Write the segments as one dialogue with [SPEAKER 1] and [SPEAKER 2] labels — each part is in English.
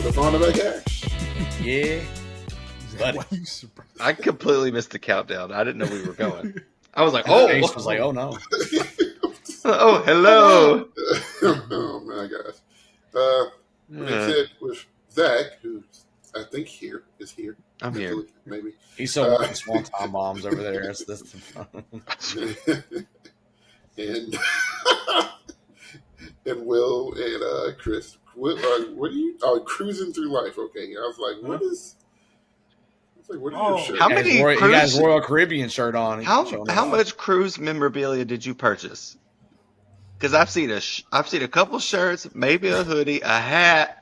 [SPEAKER 1] for the fun of that guy.
[SPEAKER 2] Yeah.
[SPEAKER 3] Why are you surprised?
[SPEAKER 4] I completely missed the countdown. I didn't know we were going. I was like,
[SPEAKER 2] Oh,
[SPEAKER 4] oh,
[SPEAKER 2] face was like, oh no.
[SPEAKER 4] oh, hello.
[SPEAKER 1] Oh my gosh. Like I said, with Zach, who I think is here.
[SPEAKER 4] I'm here.
[SPEAKER 1] Maybe.
[SPEAKER 2] He's still working Swanton bombs over there. That's the fun.
[SPEAKER 1] and and Will and Chris. Will, what are you? Oh, cruising through life. Okay, I was like, what is? I was like, what is your shirt?
[SPEAKER 4] How many
[SPEAKER 2] You
[SPEAKER 4] cruise?
[SPEAKER 2] got his Royal Caribbean shirt on.
[SPEAKER 4] How much cruise memorabilia did you purchase? Because I've seen a couple shirts, maybe a hoodie, a hat.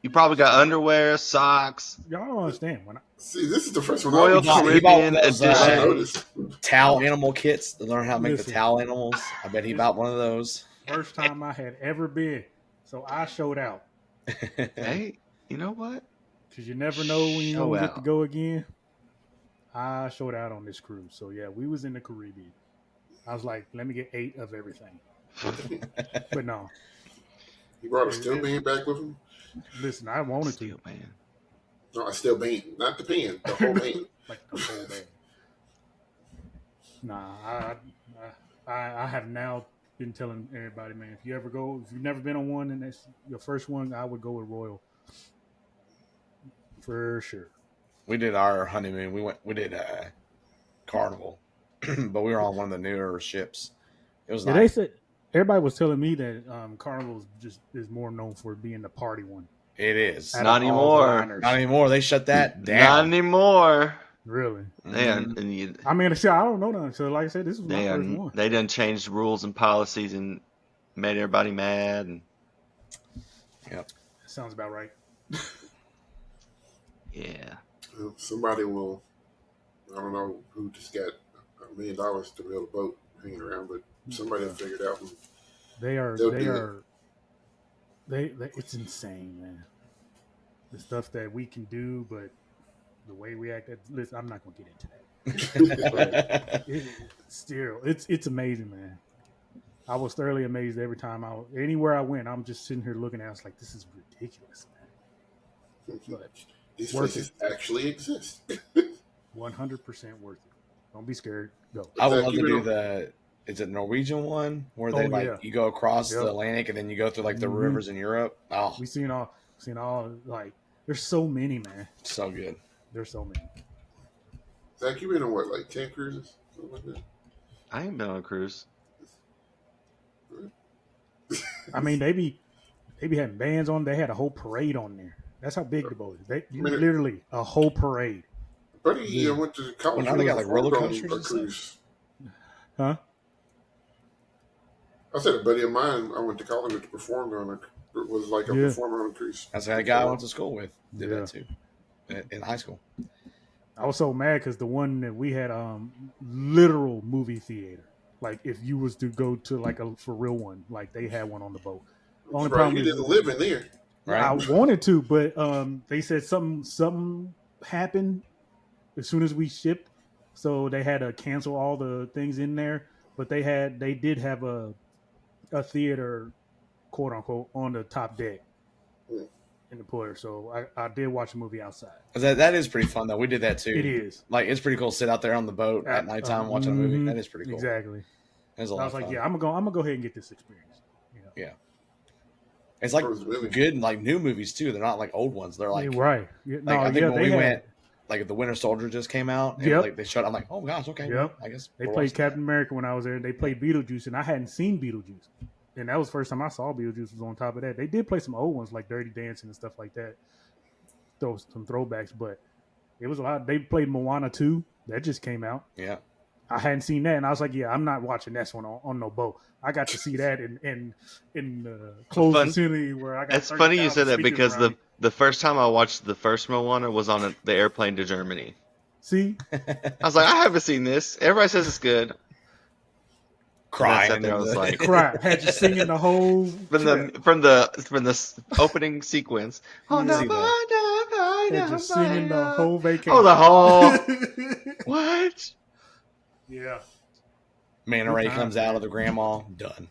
[SPEAKER 4] You probably got underwear, socks.
[SPEAKER 3] Y'all don't understand.
[SPEAKER 1] See, this is the first one.
[SPEAKER 4] Royal
[SPEAKER 2] He bought
[SPEAKER 4] Caribbean
[SPEAKER 2] one of those,
[SPEAKER 1] I
[SPEAKER 4] edition.
[SPEAKER 1] noticed.
[SPEAKER 2] towel animal kits to learn how to make
[SPEAKER 3] Listen.
[SPEAKER 2] the towel animals. I bet he bought one of those.
[SPEAKER 3] First time I had ever been, so I showed out.
[SPEAKER 4] Hey, you know what?
[SPEAKER 3] Because you never know when you
[SPEAKER 4] Show
[SPEAKER 3] don't get
[SPEAKER 4] out.
[SPEAKER 3] to go again. I showed out on this cruise. So, yeah, we was in the Caribbean. I was like, let me get 8 of everything. But no.
[SPEAKER 1] He brought a steel band back with him.
[SPEAKER 3] Listen, I wanted
[SPEAKER 4] Steel
[SPEAKER 3] to.
[SPEAKER 4] man.
[SPEAKER 1] No, a steel band, not the band, the whole band.
[SPEAKER 3] Like the whole band. Nah, I have now been telling everybody, man, if you've never been on one and that's your first one, I would go with Royal. For sure.
[SPEAKER 2] We did our honeymoon. We did Carnival, but we were on one of the newer ships. It was
[SPEAKER 3] Yeah,
[SPEAKER 2] nice.
[SPEAKER 3] they said everybody was telling me that Carnival is more known for being the party one.
[SPEAKER 2] It is.
[SPEAKER 3] Out
[SPEAKER 4] Not
[SPEAKER 3] of all the
[SPEAKER 4] anymore.
[SPEAKER 3] liners.
[SPEAKER 2] Not anymore. They shut that
[SPEAKER 4] Not
[SPEAKER 2] down.
[SPEAKER 4] anymore.
[SPEAKER 3] Really?
[SPEAKER 4] Man,
[SPEAKER 2] Mhm.
[SPEAKER 4] and you,
[SPEAKER 3] I mean, see, I don't know that. So, like I said, this was my first one.
[SPEAKER 4] they done changed rules and policies and made everybody mad. And
[SPEAKER 3] Sounds about right.
[SPEAKER 4] yeah,
[SPEAKER 1] Well, somebody will. I don't know who just got $1 million to build a boat hanging around, but somebody will figure it out. And
[SPEAKER 3] It's insane, man. The stuff that we can do, but the way we act. Listen, I'm not gonna get into that. It's amazing, man. I was thoroughly amazed every time anywhere I went. I'm just sitting here looking at it. I was like, this is ridiculous, man. But
[SPEAKER 1] These
[SPEAKER 3] worth
[SPEAKER 1] places actually exist.
[SPEAKER 3] 100% worth it. Don't be scared. Go.
[SPEAKER 2] I would love to do is it Norwegian one where they you go across the Atlantic and then you go through like the rivers in Europe? Oh,
[SPEAKER 3] We seen all like there's so many, man.
[SPEAKER 2] so good.
[SPEAKER 3] There's so many.
[SPEAKER 1] Zach, you been on what, like 10 cruises? Something like that?
[SPEAKER 4] I ain't been on a cruise.
[SPEAKER 3] I mean, they be having bands on. They had a whole parade on there. That's how big the boat is. Literally a whole parade.
[SPEAKER 1] Buddy, I went to college.
[SPEAKER 2] Well, now they got, like, roller
[SPEAKER 1] on
[SPEAKER 2] coasters
[SPEAKER 1] a
[SPEAKER 2] and stuff?
[SPEAKER 1] cruise.
[SPEAKER 3] Huh?
[SPEAKER 1] I said a buddy of mine I went to college with performed on was like a performer on a cruise.
[SPEAKER 2] That's a guy I went to school with. Did
[SPEAKER 3] Yeah.
[SPEAKER 2] that too in high school.
[SPEAKER 3] I was so mad because the one that we had literal movie theater. Like if you was to go to like a for real one, like they had one on the boat. Only problem
[SPEAKER 1] you
[SPEAKER 3] is
[SPEAKER 1] didn't live in there.
[SPEAKER 2] Right?
[SPEAKER 3] I wanted to, but they said something happened as soon as we shipped, so they had to cancel all the things in there. But they did have a theater, quote unquote, on the top deck in the Porter. So I did watch a movie outside.
[SPEAKER 2] That is pretty fun though. We did that too.
[SPEAKER 3] It is.
[SPEAKER 2] Like it's pretty cool to sit out there on the boat at nighttime watching a movie. That is pretty cool.
[SPEAKER 3] Exactly.
[SPEAKER 2] It was a
[SPEAKER 3] I
[SPEAKER 2] lot
[SPEAKER 3] was
[SPEAKER 2] of
[SPEAKER 3] like,
[SPEAKER 2] fun.
[SPEAKER 3] yeah, I'm gonna go ahead and get this experience. You know?
[SPEAKER 2] Yeah. It's like good like new movies too. They're not like old ones. They're like
[SPEAKER 3] right. Yeah,
[SPEAKER 2] like, I think when
[SPEAKER 3] they
[SPEAKER 2] went, like the Winter Soldier just came out, and like they showed. I'm like, oh gosh, okay.
[SPEAKER 3] Yep.
[SPEAKER 2] I guess
[SPEAKER 3] they played Captain America when I was there. They played Beetlejuice, and I hadn't seen Beetlejuice, and that was the first time I saw Beetlejuice. Was on top of that, they did play some old ones like Dirty Dancing and stuff like that. Those some throwbacks, but it was a lot. They played Moana 2. That just came out.
[SPEAKER 2] Yeah.
[SPEAKER 3] I hadn't seen that, and I was like, "Yeah, I'm not watching this one on no boat." I got to see that in closed vicinity where I got.
[SPEAKER 4] It's funny you said that because the first time I watched the first Moana was on the airplane to Germany.
[SPEAKER 3] See,
[SPEAKER 4] I was like, I haven't seen this. Everybody says it's good.
[SPEAKER 2] Crying.
[SPEAKER 4] I was like,
[SPEAKER 3] cry. Had you singing the whole
[SPEAKER 4] from the opening sequence. Oh no!
[SPEAKER 3] Had you singing the whole vacation.
[SPEAKER 4] Oh, the whole. What?
[SPEAKER 3] Yeah.
[SPEAKER 2] Manta Ray comes out of the grandma. Done.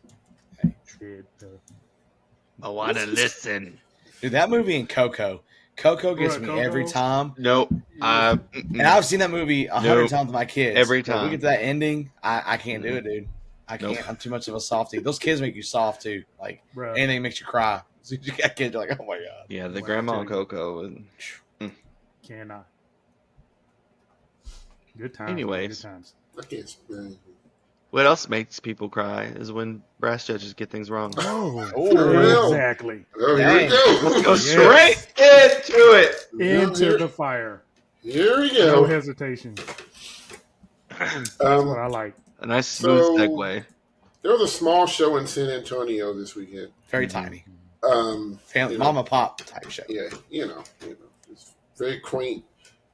[SPEAKER 4] I want to listen.
[SPEAKER 2] Dude, that movie and Coco. Coco gets
[SPEAKER 3] Bruh,
[SPEAKER 2] me
[SPEAKER 3] Coco?
[SPEAKER 2] every time.
[SPEAKER 4] Nope.
[SPEAKER 2] And I've seen that movie 100
[SPEAKER 4] Nope.
[SPEAKER 2] times with my kids.
[SPEAKER 4] Every
[SPEAKER 2] But we
[SPEAKER 4] time.
[SPEAKER 2] get to that ending, I can't do it, dude. I can't.
[SPEAKER 4] Nope.
[SPEAKER 2] I'm too much of a softie. Those kids make you soft too. Like
[SPEAKER 3] Bruh.
[SPEAKER 2] anything makes you cry. So you got kids, you're like, oh my god.
[SPEAKER 4] Yeah, the
[SPEAKER 3] Well,
[SPEAKER 4] grandma
[SPEAKER 3] I'll
[SPEAKER 4] and
[SPEAKER 3] tell you.
[SPEAKER 4] Coco.
[SPEAKER 3] Cannot. Good times.
[SPEAKER 4] Anyways.
[SPEAKER 3] Good times.
[SPEAKER 1] I can't.
[SPEAKER 4] What else makes people cry is when brass judges get things wrong.
[SPEAKER 3] Oh,
[SPEAKER 1] real.
[SPEAKER 3] exactly.
[SPEAKER 1] Oh, here we
[SPEAKER 2] Dang.
[SPEAKER 1] go.
[SPEAKER 4] Let's go
[SPEAKER 3] Yes.
[SPEAKER 4] straight into it.
[SPEAKER 3] Into the fire.
[SPEAKER 1] Here we
[SPEAKER 3] No
[SPEAKER 1] go.
[SPEAKER 3] hesitation. That's what I like.
[SPEAKER 4] A nice smooth
[SPEAKER 1] So-
[SPEAKER 4] segue.
[SPEAKER 1] There was a small show in San Antonio this weekend.
[SPEAKER 2] Very tiny.
[SPEAKER 1] You know,
[SPEAKER 2] Mama pop type show.
[SPEAKER 1] Yeah, it's very quaint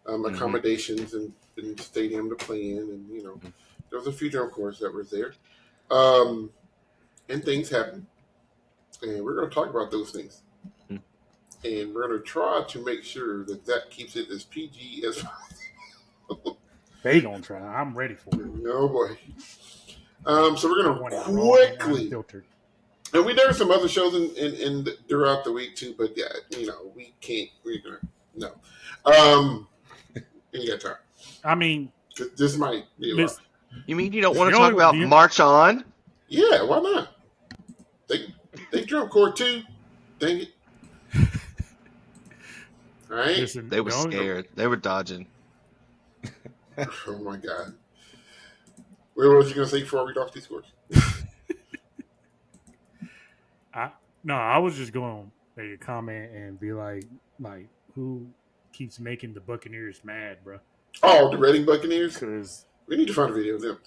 [SPEAKER 1] accommodations and stadium to play in, and there was a few drum corps that were there, and things happen, and we're going to talk about those things, and we're going to try to make sure that keeps it as PG as possible.
[SPEAKER 3] They gonna try. I'm ready for it.
[SPEAKER 1] Oh boy. So we're
[SPEAKER 3] I
[SPEAKER 1] going
[SPEAKER 3] want it
[SPEAKER 1] to
[SPEAKER 3] raw and
[SPEAKER 1] quickly.
[SPEAKER 3] unfiltered.
[SPEAKER 1] And there were some other shows in throughout the week too, but yeah, we can't. We're gonna no. You got time.
[SPEAKER 3] I mean,
[SPEAKER 1] This might be a lot.
[SPEAKER 3] listen,
[SPEAKER 4] You mean you don't want to
[SPEAKER 3] The
[SPEAKER 4] talk
[SPEAKER 3] only-
[SPEAKER 4] about
[SPEAKER 3] the-
[SPEAKER 4] March On?
[SPEAKER 1] Yeah, why not? They drum corps too. Dang it! All right.
[SPEAKER 3] listen,
[SPEAKER 4] They were
[SPEAKER 3] the only-
[SPEAKER 4] scared. They were dodging.
[SPEAKER 1] Oh my god. What was you gonna say before I read off these scores?
[SPEAKER 3] No, I was just going to make a comment and be like, who keeps making the Buccaneers mad, bro?
[SPEAKER 1] Oh, the Reading Buccaneers.
[SPEAKER 3] Because
[SPEAKER 1] We need to find a video of them.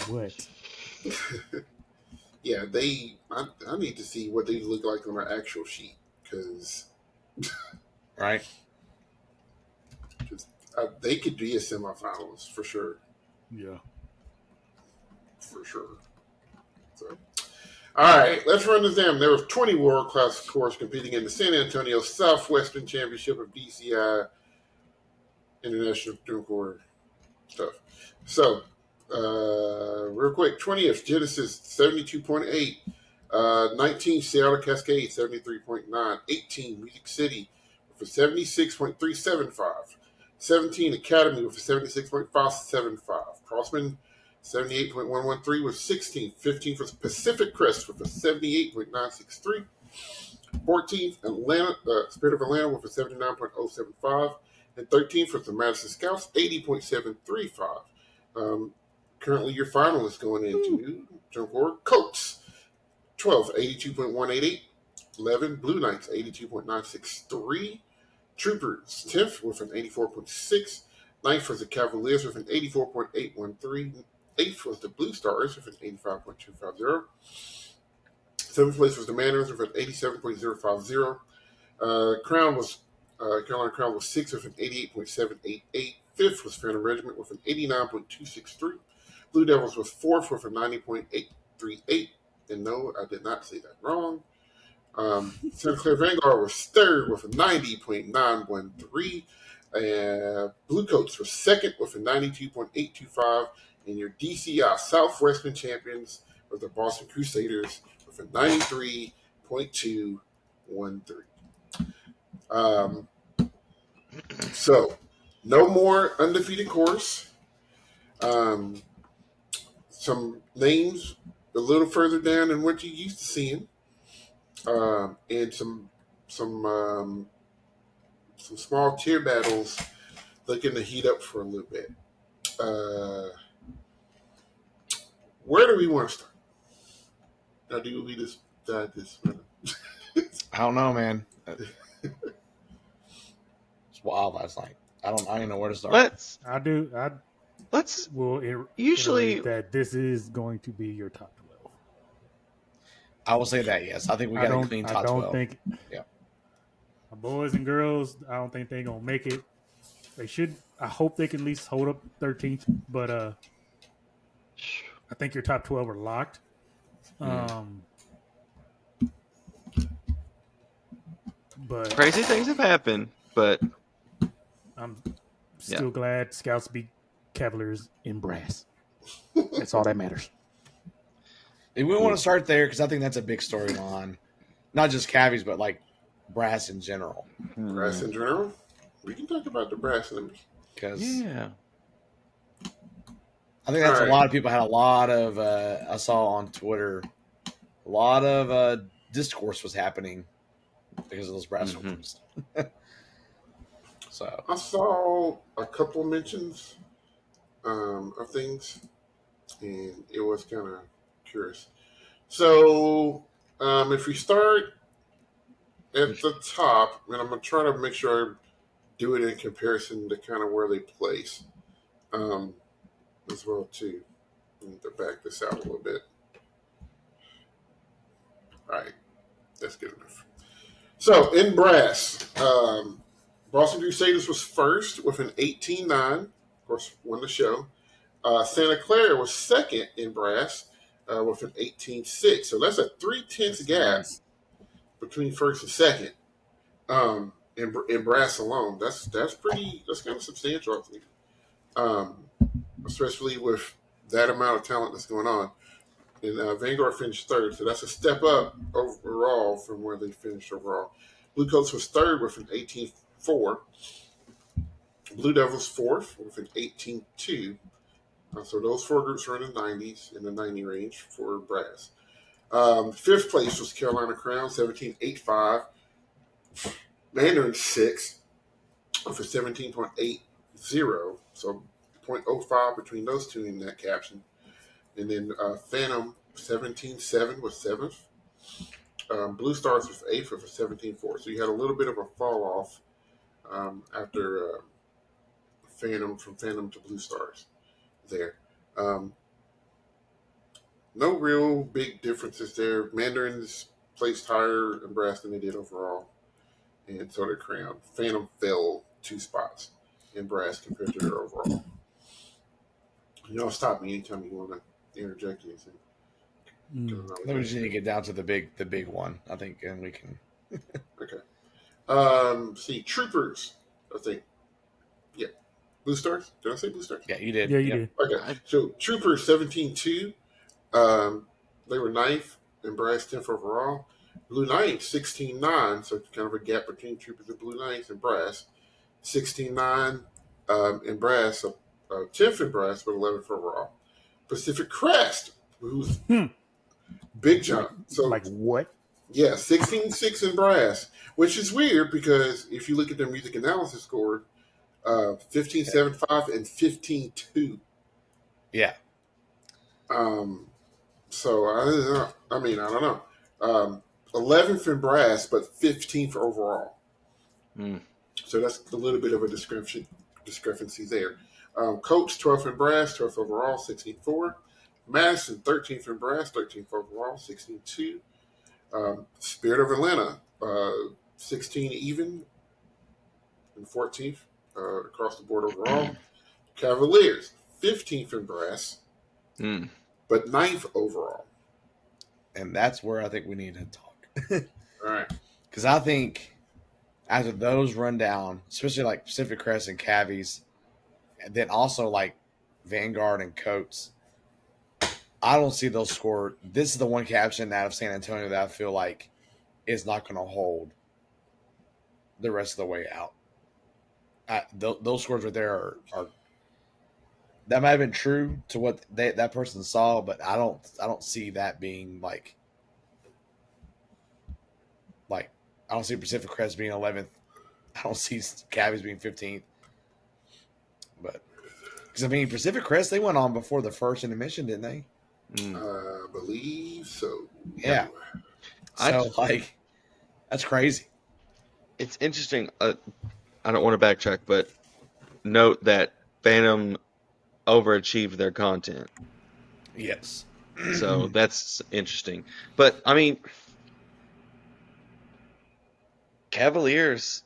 [SPEAKER 3] what?
[SPEAKER 1] Yeah, I need to see what they look like on our actual sheet because
[SPEAKER 2] Right?
[SPEAKER 1] they could be a semifinalist for sure.
[SPEAKER 3] Yeah.
[SPEAKER 1] For sure. So, all right, let's run this down. There was 20 world-class corps competing in the San Antonio Southwestern Championship of DCI International Drum Corps stuff. So, real quick, 20th, Genesis, 72.8. 19, Seattle Cascade, 73.9. 18, Music City with a 76.375. 17, Academy with a 76.575. Crossman, 78.113 with 16. 15 for Pacific Crest with a 78.963. 14th, Atlanta, Spirit of Atlanta with a 79.075. And 13th for the Madison Scouts, 80.735. Currently, your finalists going into Drum Corps, Coats, 12, 82.188. 11, Blue Knights, 82.963. Troopers, 10th with an 84.6. 9th was the Cavaliers with an 84.813. 8th was the Blue Stars with an 85.250. 7th place was the Mariners with an 87.050. Carolina Crown was 6th with an 88.788. 5th was Phantom Regiment with an 89.263. Blue Devils was 4th with a 90.838. And no, I did not say that wrong. Santa Clara Vanguard was 3rd with a 90.913. Blue Coats was 2nd with a 92.825. And your DCI Southwestern champions were the Boston Crusaders with a 93.213. So, no more undefeated course. Some names a little further down than what you used to seeing, and some small tier battles looking to heat up for a little bit. Where do we want to start? Now, do we just dive this?
[SPEAKER 2] I don't know, man. It's wild last night. I don't know where to start.
[SPEAKER 4] Let's
[SPEAKER 3] I will
[SPEAKER 4] usually
[SPEAKER 3] iterate that this is going to be your top 12.
[SPEAKER 2] I will say that, yes. I think we got a clean top 12.
[SPEAKER 3] Think
[SPEAKER 2] Yeah.
[SPEAKER 3] my boys and girls, I don't think they're going to make it. They should. I hope they can at least hold up 13th, but I think your top 12 are locked. But
[SPEAKER 4] crazy things have happened, but
[SPEAKER 3] I'm still glad Scouts beat Cavaliers in brass. That's all that matters.
[SPEAKER 2] We want to start there because I think that's a big storyline. not just cavies, but like brass in general.
[SPEAKER 1] Brass in general. We can talk about the brass numbers.
[SPEAKER 2] Because
[SPEAKER 4] Yeah.
[SPEAKER 2] I think that's
[SPEAKER 1] All
[SPEAKER 2] a lot of people had a lot of. I saw on Twitter, a lot of discourse was happening because of those brass scores. So
[SPEAKER 1] I saw a couple mentions of things, and it was kind of curious. So, if we start at the top, and I'm gonna try to make sure I do it in comparison to kind of where they place, as well too. I need to back this out a little bit. All right, that's good enough. So in brass, Boston Crusaders was first with an 18-9. Of course, won the show. Santa Clara was second in brass with an 18-6. So that's a 3/10 gap
[SPEAKER 5] Nice.
[SPEAKER 1] between first and second in brass alone. That's pretty. That's kind of substantial, I think. Especially with that amount of talent that's going on. And Vanguard finished third, so that's a step up overall from where they finished overall. Blue Coats was third with an 18-4. Blue Devils fourth with an 18-2. So those four groups are in the 90s, in the 90 range for brass. Fifth place was Carolina Crown, 17.85. Mandarin sixth with a 17.80. So 0.05 between those two in that caption. And then Phantom 17-7 was seventh. Blue Stars was eighth with a 17-4. So you had a little bit of a fall off after Phantom to Blue Stars there. No real big differences there. Mandarins placed higher in brass than they did overall, and so did Crown. Phantom fell 2 spots in brass compared to their overall. You know, stop me anytime you want to interject anything.
[SPEAKER 2] I think we just need to get down to the big one. I think, and we can.
[SPEAKER 1] Okay. See, Troopers. I think. Yeah. Blue Stars. Did I say Blue Stars?
[SPEAKER 2] Yeah, you did.
[SPEAKER 3] Yeah, you
[SPEAKER 2] Yep.
[SPEAKER 3] did.
[SPEAKER 1] Okay. So Troopers 17-2. They were ninth in brass, 10th overall. Blue Knights 16-9. So kind of a gap between Troopers and Blue Knights in brass. 16-9 in brass. 10th in brass, but 11th overall. Pacific Crest, who's big jump. So
[SPEAKER 3] Like what?
[SPEAKER 1] yeah, 16-6 in brass, which is weird because if you look at their music analysis score, 15.75 and 15.2.
[SPEAKER 2] Yeah.
[SPEAKER 1] So I don't know. I don't know. 11th in brass, but 15th overall. So that's a little bit of a discrepancy there. Coach 12th in brass, 12th overall, 16.4. Madison 13th in brass, 13th overall, 16.2. Spirit of Atlanta, 16 even and 14th across the board overall. Cavaliers, 15th in brass, but 9th overall.
[SPEAKER 2] And that's where I think we need to talk.
[SPEAKER 1] All right.
[SPEAKER 2] Because I think after those run down, especially like Pacific Crest and Cavies, and then also like Vanguard and Coates, I don't see those score. This is the one caption out of San Antonio that I feel like is not going to hold the rest of the way out. Those scores right there are that might have been true to what that person saw, but I don't see that being like I don't see Pacific Crest being 11th. I don't see Cavies being 15th. But because Pacific Crest, they went on before the first intermission, didn't they?
[SPEAKER 1] I believe so.
[SPEAKER 2] Yeah. So that's crazy.
[SPEAKER 4] It's interesting. I don't want to backtrack, but note that Phantom overachieved their content.
[SPEAKER 2] Yes.
[SPEAKER 4] So that's interesting. But Cavaliers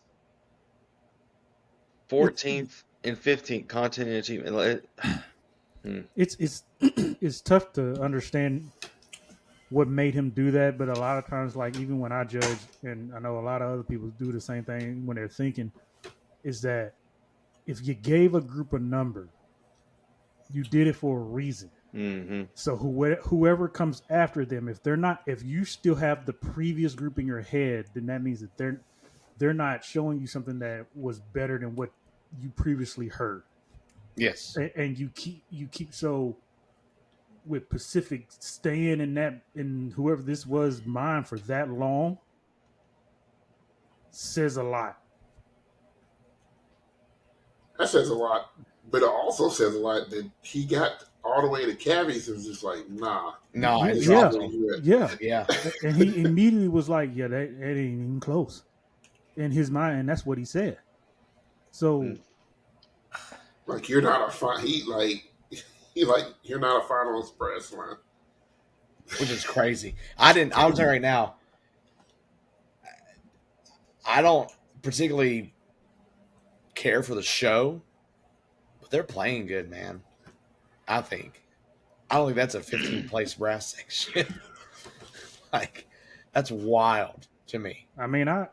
[SPEAKER 4] 14th and 15th content and achievement.
[SPEAKER 3] It's it's tough to understand what made him do that, but a lot of times, like even when I judge, and I know a lot of other people do the same thing when they're thinking, is that if you gave a group a number, you did it for a reason.
[SPEAKER 4] Mm-hmm.
[SPEAKER 3] So whoever comes after them, if you still have the previous group in your head, then that means that they're not showing you something that was better than what you previously heard.
[SPEAKER 2] Yes.
[SPEAKER 3] And you keep so with Pacific staying in whoever this was mine for that long says a lot.
[SPEAKER 1] That says a lot, but it also says a lot that he got all the way to Cavies and was just like, nah,
[SPEAKER 2] No,
[SPEAKER 3] Yeah,
[SPEAKER 2] it
[SPEAKER 1] this is
[SPEAKER 2] dropped
[SPEAKER 3] yeah,
[SPEAKER 1] where
[SPEAKER 2] them.
[SPEAKER 1] you at.
[SPEAKER 3] yeah.
[SPEAKER 2] Yeah.
[SPEAKER 3] And he immediately was like, "Yeah, that ain't even close." In his mind, and that's what he said. So
[SPEAKER 1] Like you're not a you're not a finals brass line.
[SPEAKER 2] Which is crazy. I'll tell you right now, I don't particularly care for the show, but they're playing good, man. I think. I don't think that's a 15th place brass section. Like, that's wild to me.
[SPEAKER 3] I mean, I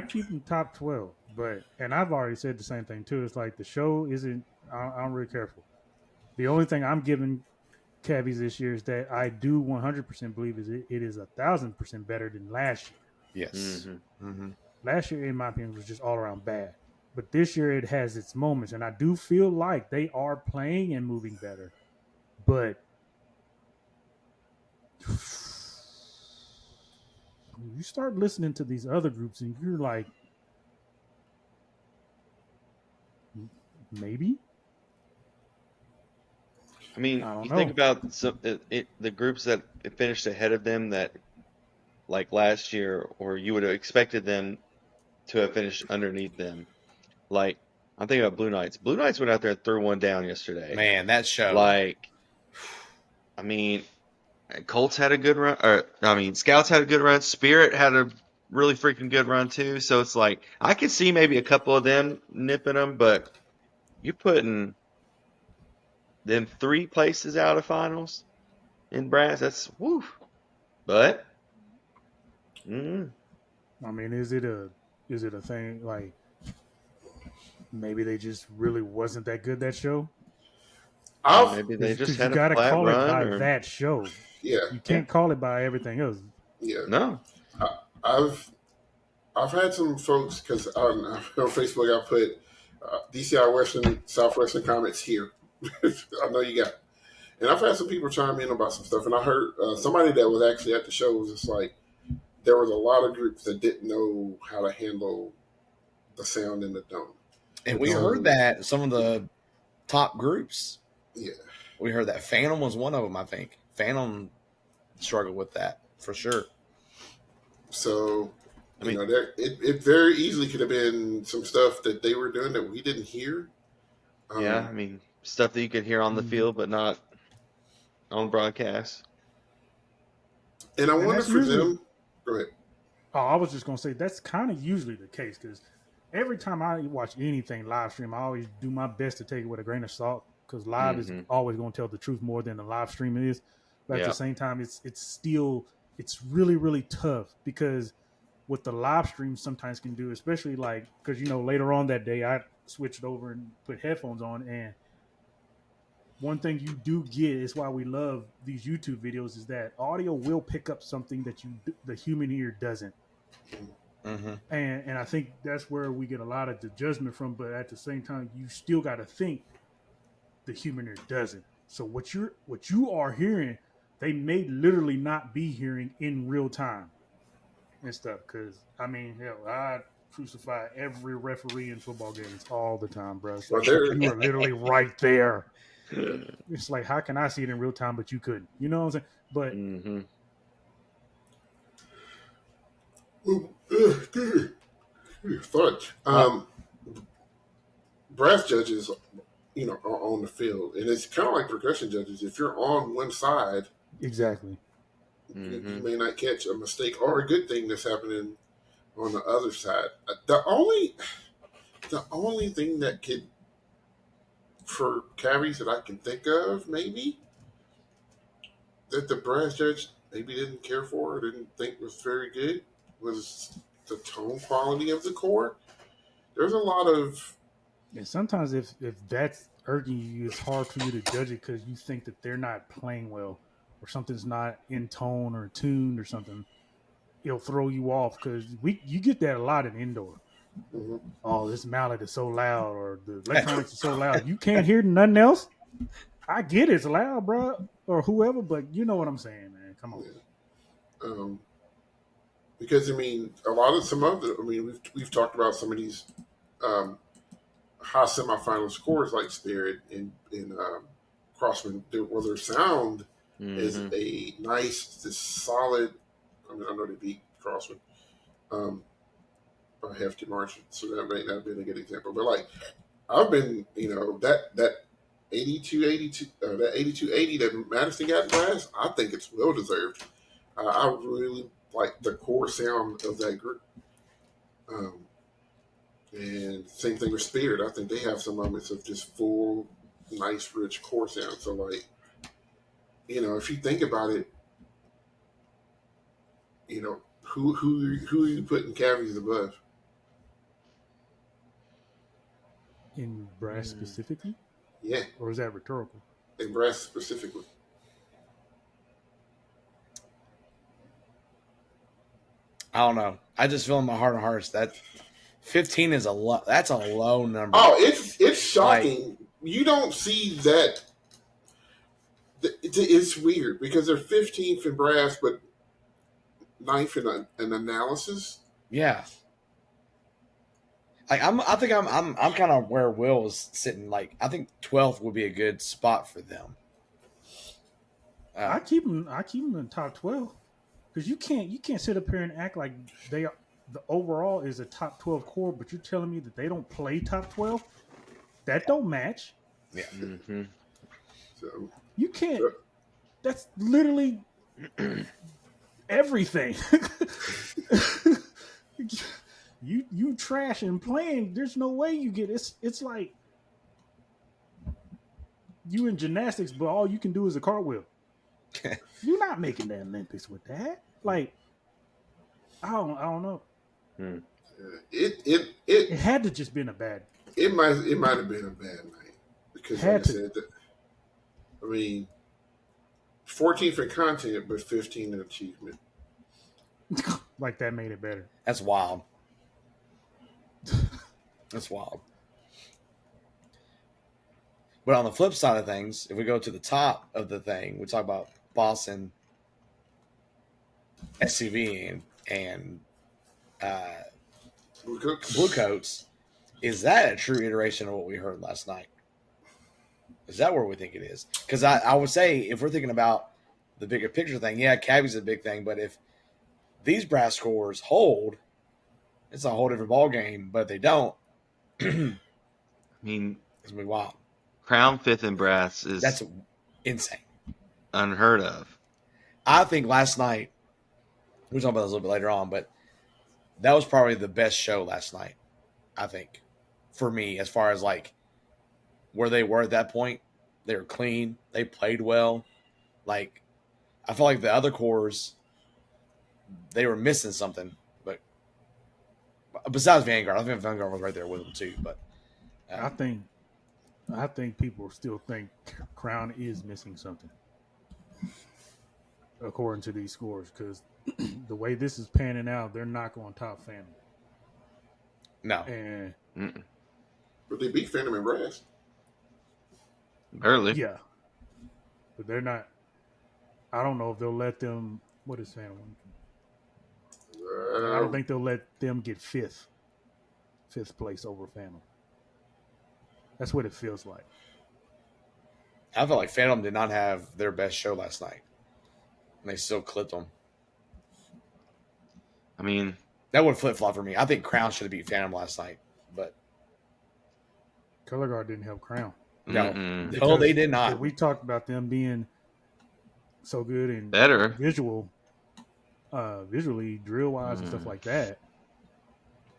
[SPEAKER 3] keep him top 12, but and I've already said the same thing too. It's like the show isn't. I'm really careful. The only thing I'm giving caveats this year is that I do 100% believe it is 1,000% better than last year.
[SPEAKER 2] Yes.
[SPEAKER 4] Mm-hmm.
[SPEAKER 2] Mm-hmm.
[SPEAKER 3] Last year, in my opinion, was just all around bad. But this year, it has its moments, and I do feel like they are playing and moving better. But you start listening to these other groups, and you're like, maybe.
[SPEAKER 4] I mean,
[SPEAKER 3] I don't
[SPEAKER 4] you think
[SPEAKER 3] know.
[SPEAKER 4] about the groups that finished ahead of them that like last year, or you would have expected them to have finished underneath them. Like I'm thinking about Blue Knights. Blue Knights went out there and threw one down yesterday.
[SPEAKER 2] Man, that show.
[SPEAKER 4] Like, I mean, Colts had a good run, or I mean, Scouts had a good run. Spirit had a really freaking good run too. So it's like I could see maybe a couple of them nipping them, but you're putting them three places out of finals in brass. That's woo. But mm,
[SPEAKER 3] I mean, is it a thing like maybe they just really wasn't that good that show?
[SPEAKER 4] or
[SPEAKER 1] I've
[SPEAKER 4] maybe they just
[SPEAKER 3] Because you
[SPEAKER 4] had a
[SPEAKER 3] got to
[SPEAKER 4] flat
[SPEAKER 3] call it
[SPEAKER 4] run,
[SPEAKER 3] by
[SPEAKER 4] or
[SPEAKER 3] that show.
[SPEAKER 1] yeah,
[SPEAKER 3] You
[SPEAKER 4] yeah,
[SPEAKER 3] can't call it by everything else.
[SPEAKER 1] yeah.
[SPEAKER 4] no,
[SPEAKER 1] I, I've I've had some folks because on Facebook I put DCI Western Southwestern comments here. I know you got it. And I've had some people chime in about some stuff, and I heard somebody that was actually at the show was just like, there was a lot of groups that didn't know how to handle the sound in the dome.
[SPEAKER 2] And
[SPEAKER 3] The
[SPEAKER 2] we
[SPEAKER 3] dome.
[SPEAKER 2] heard that some of the top groups.
[SPEAKER 1] Yeah.
[SPEAKER 2] We heard that Phantom was one of them, I think. Phantom struggled with that for sure.
[SPEAKER 1] So,
[SPEAKER 4] I mean,
[SPEAKER 1] it very easily could have been some stuff that they were doing that we didn't hear.
[SPEAKER 4] yeah, I mean stuff that you could hear on the
[SPEAKER 3] Mhm.
[SPEAKER 4] field but not on broadcast.
[SPEAKER 1] And I
[SPEAKER 3] And
[SPEAKER 1] wonder
[SPEAKER 3] that's
[SPEAKER 1] for
[SPEAKER 3] usually.
[SPEAKER 1] them. Go ahead.
[SPEAKER 3] Oh, I was just gonna say that's kind of usually the case because every time I watch anything live stream, I always do my best to take it with a grain of salt because live is
[SPEAKER 4] Mm-hmm.
[SPEAKER 3] always going to tell the truth more than the live stream is. But at the
[SPEAKER 4] Yeah.
[SPEAKER 3] same time, it's still it's really tough because what the live stream sometimes can do, especially like because later on that day I switched over and put headphones on, and one thing you do get is why we love these YouTube videos is that audio will pick up something that the human ear doesn't.
[SPEAKER 2] Mm-hmm.
[SPEAKER 3] And I think that's where we get a lot of the judgment from. But at the same time, you still got to think the human ear doesn't. So what you are hearing, they may literally not be hearing in real time and stuff. Because I mean, hell, I crucify every referee in football games all the time, bro. It's
[SPEAKER 1] Well,
[SPEAKER 3] like you are literally right there. It's like how can I see it in real time, but you couldn't? You know what I'm saying? But
[SPEAKER 4] Mm-hmm.
[SPEAKER 1] fudge. Brass judges, are on the field, and it's kind of like percussion judges. If you're on one side,
[SPEAKER 3] exactly.
[SPEAKER 1] you may not catch a mistake or a good thing that's happening on the other side. The only thing that could, for carries that I can think of, maybe that the brass judge maybe didn't care for or didn't think was very good was the tone quality of the chord. There's a lot of
[SPEAKER 3] And sometimes if that's irking you, it's hard for you to judge it because you think that they're not playing well or something's not in tone or tuned or something. It'll throw you off because you get that a lot in indoor.
[SPEAKER 1] Mhm.
[SPEAKER 3] Oh, this mallet is so loud or the electronics is so loud. You can't hear nothing else. I get it's loud, bro, or whoever, but you know what I'm saying, man. Come on.
[SPEAKER 1] Yeah. Because I mean, a lot of some of the, I mean, we've talked about some of these um, high semifinal scores like Spirit and Crossman, where their sound is
[SPEAKER 4] Mhm.
[SPEAKER 1] a nice, this solid. I mean, I know they beat Crossman um, by a hefty margin, so that may not have been a good example. But like, I've been, that 82-82, that 82-80 that Madison got in brass, I think it's well deserved. I really like the core sound of that group. Um, and same thing with Spirit. I think they have some moments of just full, nice, rich core sound. So, like, if you think about it, who are you putting cavities above?
[SPEAKER 3] In brass specifically?
[SPEAKER 1] Yeah,
[SPEAKER 3] Or is that rhetorical?
[SPEAKER 1] in brass specifically.
[SPEAKER 2] I don't know. I just feel in my heart of hearts that 15 is that's a low number.
[SPEAKER 1] Oh, it's shocking. You don't see that. It's weird because they're 15th in brass, but 9th in an analysis.
[SPEAKER 2] Yeah. Like I think I'm kind of where Will is sitting. Like I think 12th would be a good spot for them.
[SPEAKER 3] I keep them in the top 12 because you can't sit up here and act like they are the overall is a top 12 core, but you're telling me that they don't play top 12. That don't match.
[SPEAKER 2] Yeah.
[SPEAKER 4] Mhm.
[SPEAKER 1] So
[SPEAKER 3] You can't. That's literally everything. you trash and playing. There's no way you get it's like you in gymnastics, but all you can do is a cartwheel. You're not making the Olympics with that. Like I don't know.
[SPEAKER 4] Hmm.
[SPEAKER 3] It
[SPEAKER 1] it
[SPEAKER 3] had to just been a bad.
[SPEAKER 1] it might have been a bad night because, like I said, I mean, 14th in content, but 15th in achievement.
[SPEAKER 3] Like that made it better.
[SPEAKER 2] That's wild. That's wild. But on the flip side of things, if we go to the top of the thing, we talk about Boston, SCV, and Blue Coats. Is that a true iteration of what we heard last night? Is that where we think it is? Because I would say if we're thinking about the bigger picture thing, yeah, Cabby's a big thing, but if these brass scores hold, it's a whole different ball game. But if they don't,
[SPEAKER 4] I mean,
[SPEAKER 2] it's gonna be wild.
[SPEAKER 4] Crown 5th in brass is
[SPEAKER 2] That's insane.
[SPEAKER 4] unheard of.
[SPEAKER 2] I think last night, we'll talk about this a little bit later on, but that was probably the best show last night, I think, for me, as far as like where they were at that point. They were clean. They played well. Like, I felt like the other cores, they were missing something. But besides Vanguard, I think Vanguard was right there with them too. But
[SPEAKER 3] I think people still think Crown is missing something, according to these scores, because the way this is panning out, they're not going top family.
[SPEAKER 2] no,
[SPEAKER 3] And
[SPEAKER 1] But they beat Phantom and brass.
[SPEAKER 4] Barely.
[SPEAKER 3] yeah, but they're not. I don't know if they'll let them. What is Phantom? I don't think they'll let them get fifth place over Phantom. That's what it feels like.
[SPEAKER 2] I felt like Phantom did not have their best show last night, and they still clipped them.
[SPEAKER 4] I mean,
[SPEAKER 2] that would flip flop for me. I think Crown should have beat Phantom last night, but
[SPEAKER 3] Color Guard didn't have Crown.
[SPEAKER 2] No, they did not.
[SPEAKER 3] We talked about them being so good and
[SPEAKER 4] better
[SPEAKER 3] visually, drill wise, and stuff like that.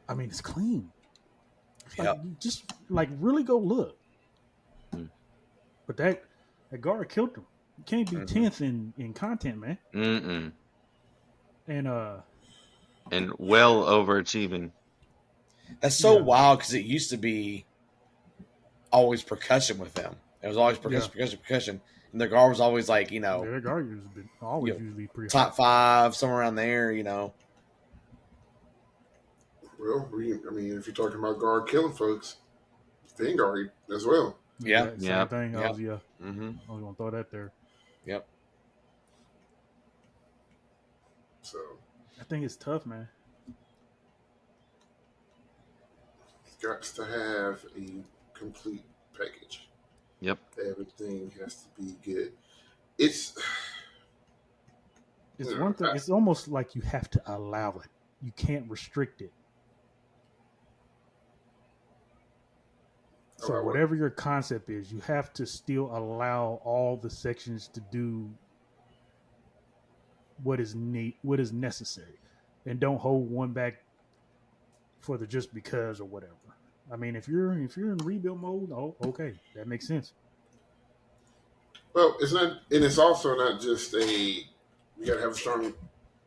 [SPEAKER 3] I mean, it's clean. Like, just like really go look. But that guard killed him. You can't be 10th in content, man. And
[SPEAKER 4] well overachieving.
[SPEAKER 2] That's so wild because it used to be always percussion with them. It was always percussion. And the guard was always like,
[SPEAKER 3] Their guard has been always usually pretty high.
[SPEAKER 2] top 5, somewhere around there,
[SPEAKER 1] Well, I mean, if you're talking about guard killing folks, Vanguard as well.
[SPEAKER 2] Yeah.
[SPEAKER 3] Same thing.
[SPEAKER 2] Yeah.
[SPEAKER 3] I was
[SPEAKER 2] Mm-hmm.
[SPEAKER 3] gonna throw that there.
[SPEAKER 2] Yep.
[SPEAKER 1] So
[SPEAKER 3] I think it's tough, man.
[SPEAKER 1] got to have a complete package.
[SPEAKER 4] Yep.
[SPEAKER 1] Everything has to be good. It's
[SPEAKER 3] one thing. It's almost like you have to allow it. You can't restrict it. So whatever your concept is, you have to still allow all the sections to do what is necessary, and don't hold one back for the just because or whatever. I mean, if you're in rebuild mode, okay, that makes sense.
[SPEAKER 1] Well, it's not, and it's also not just we got to have a strong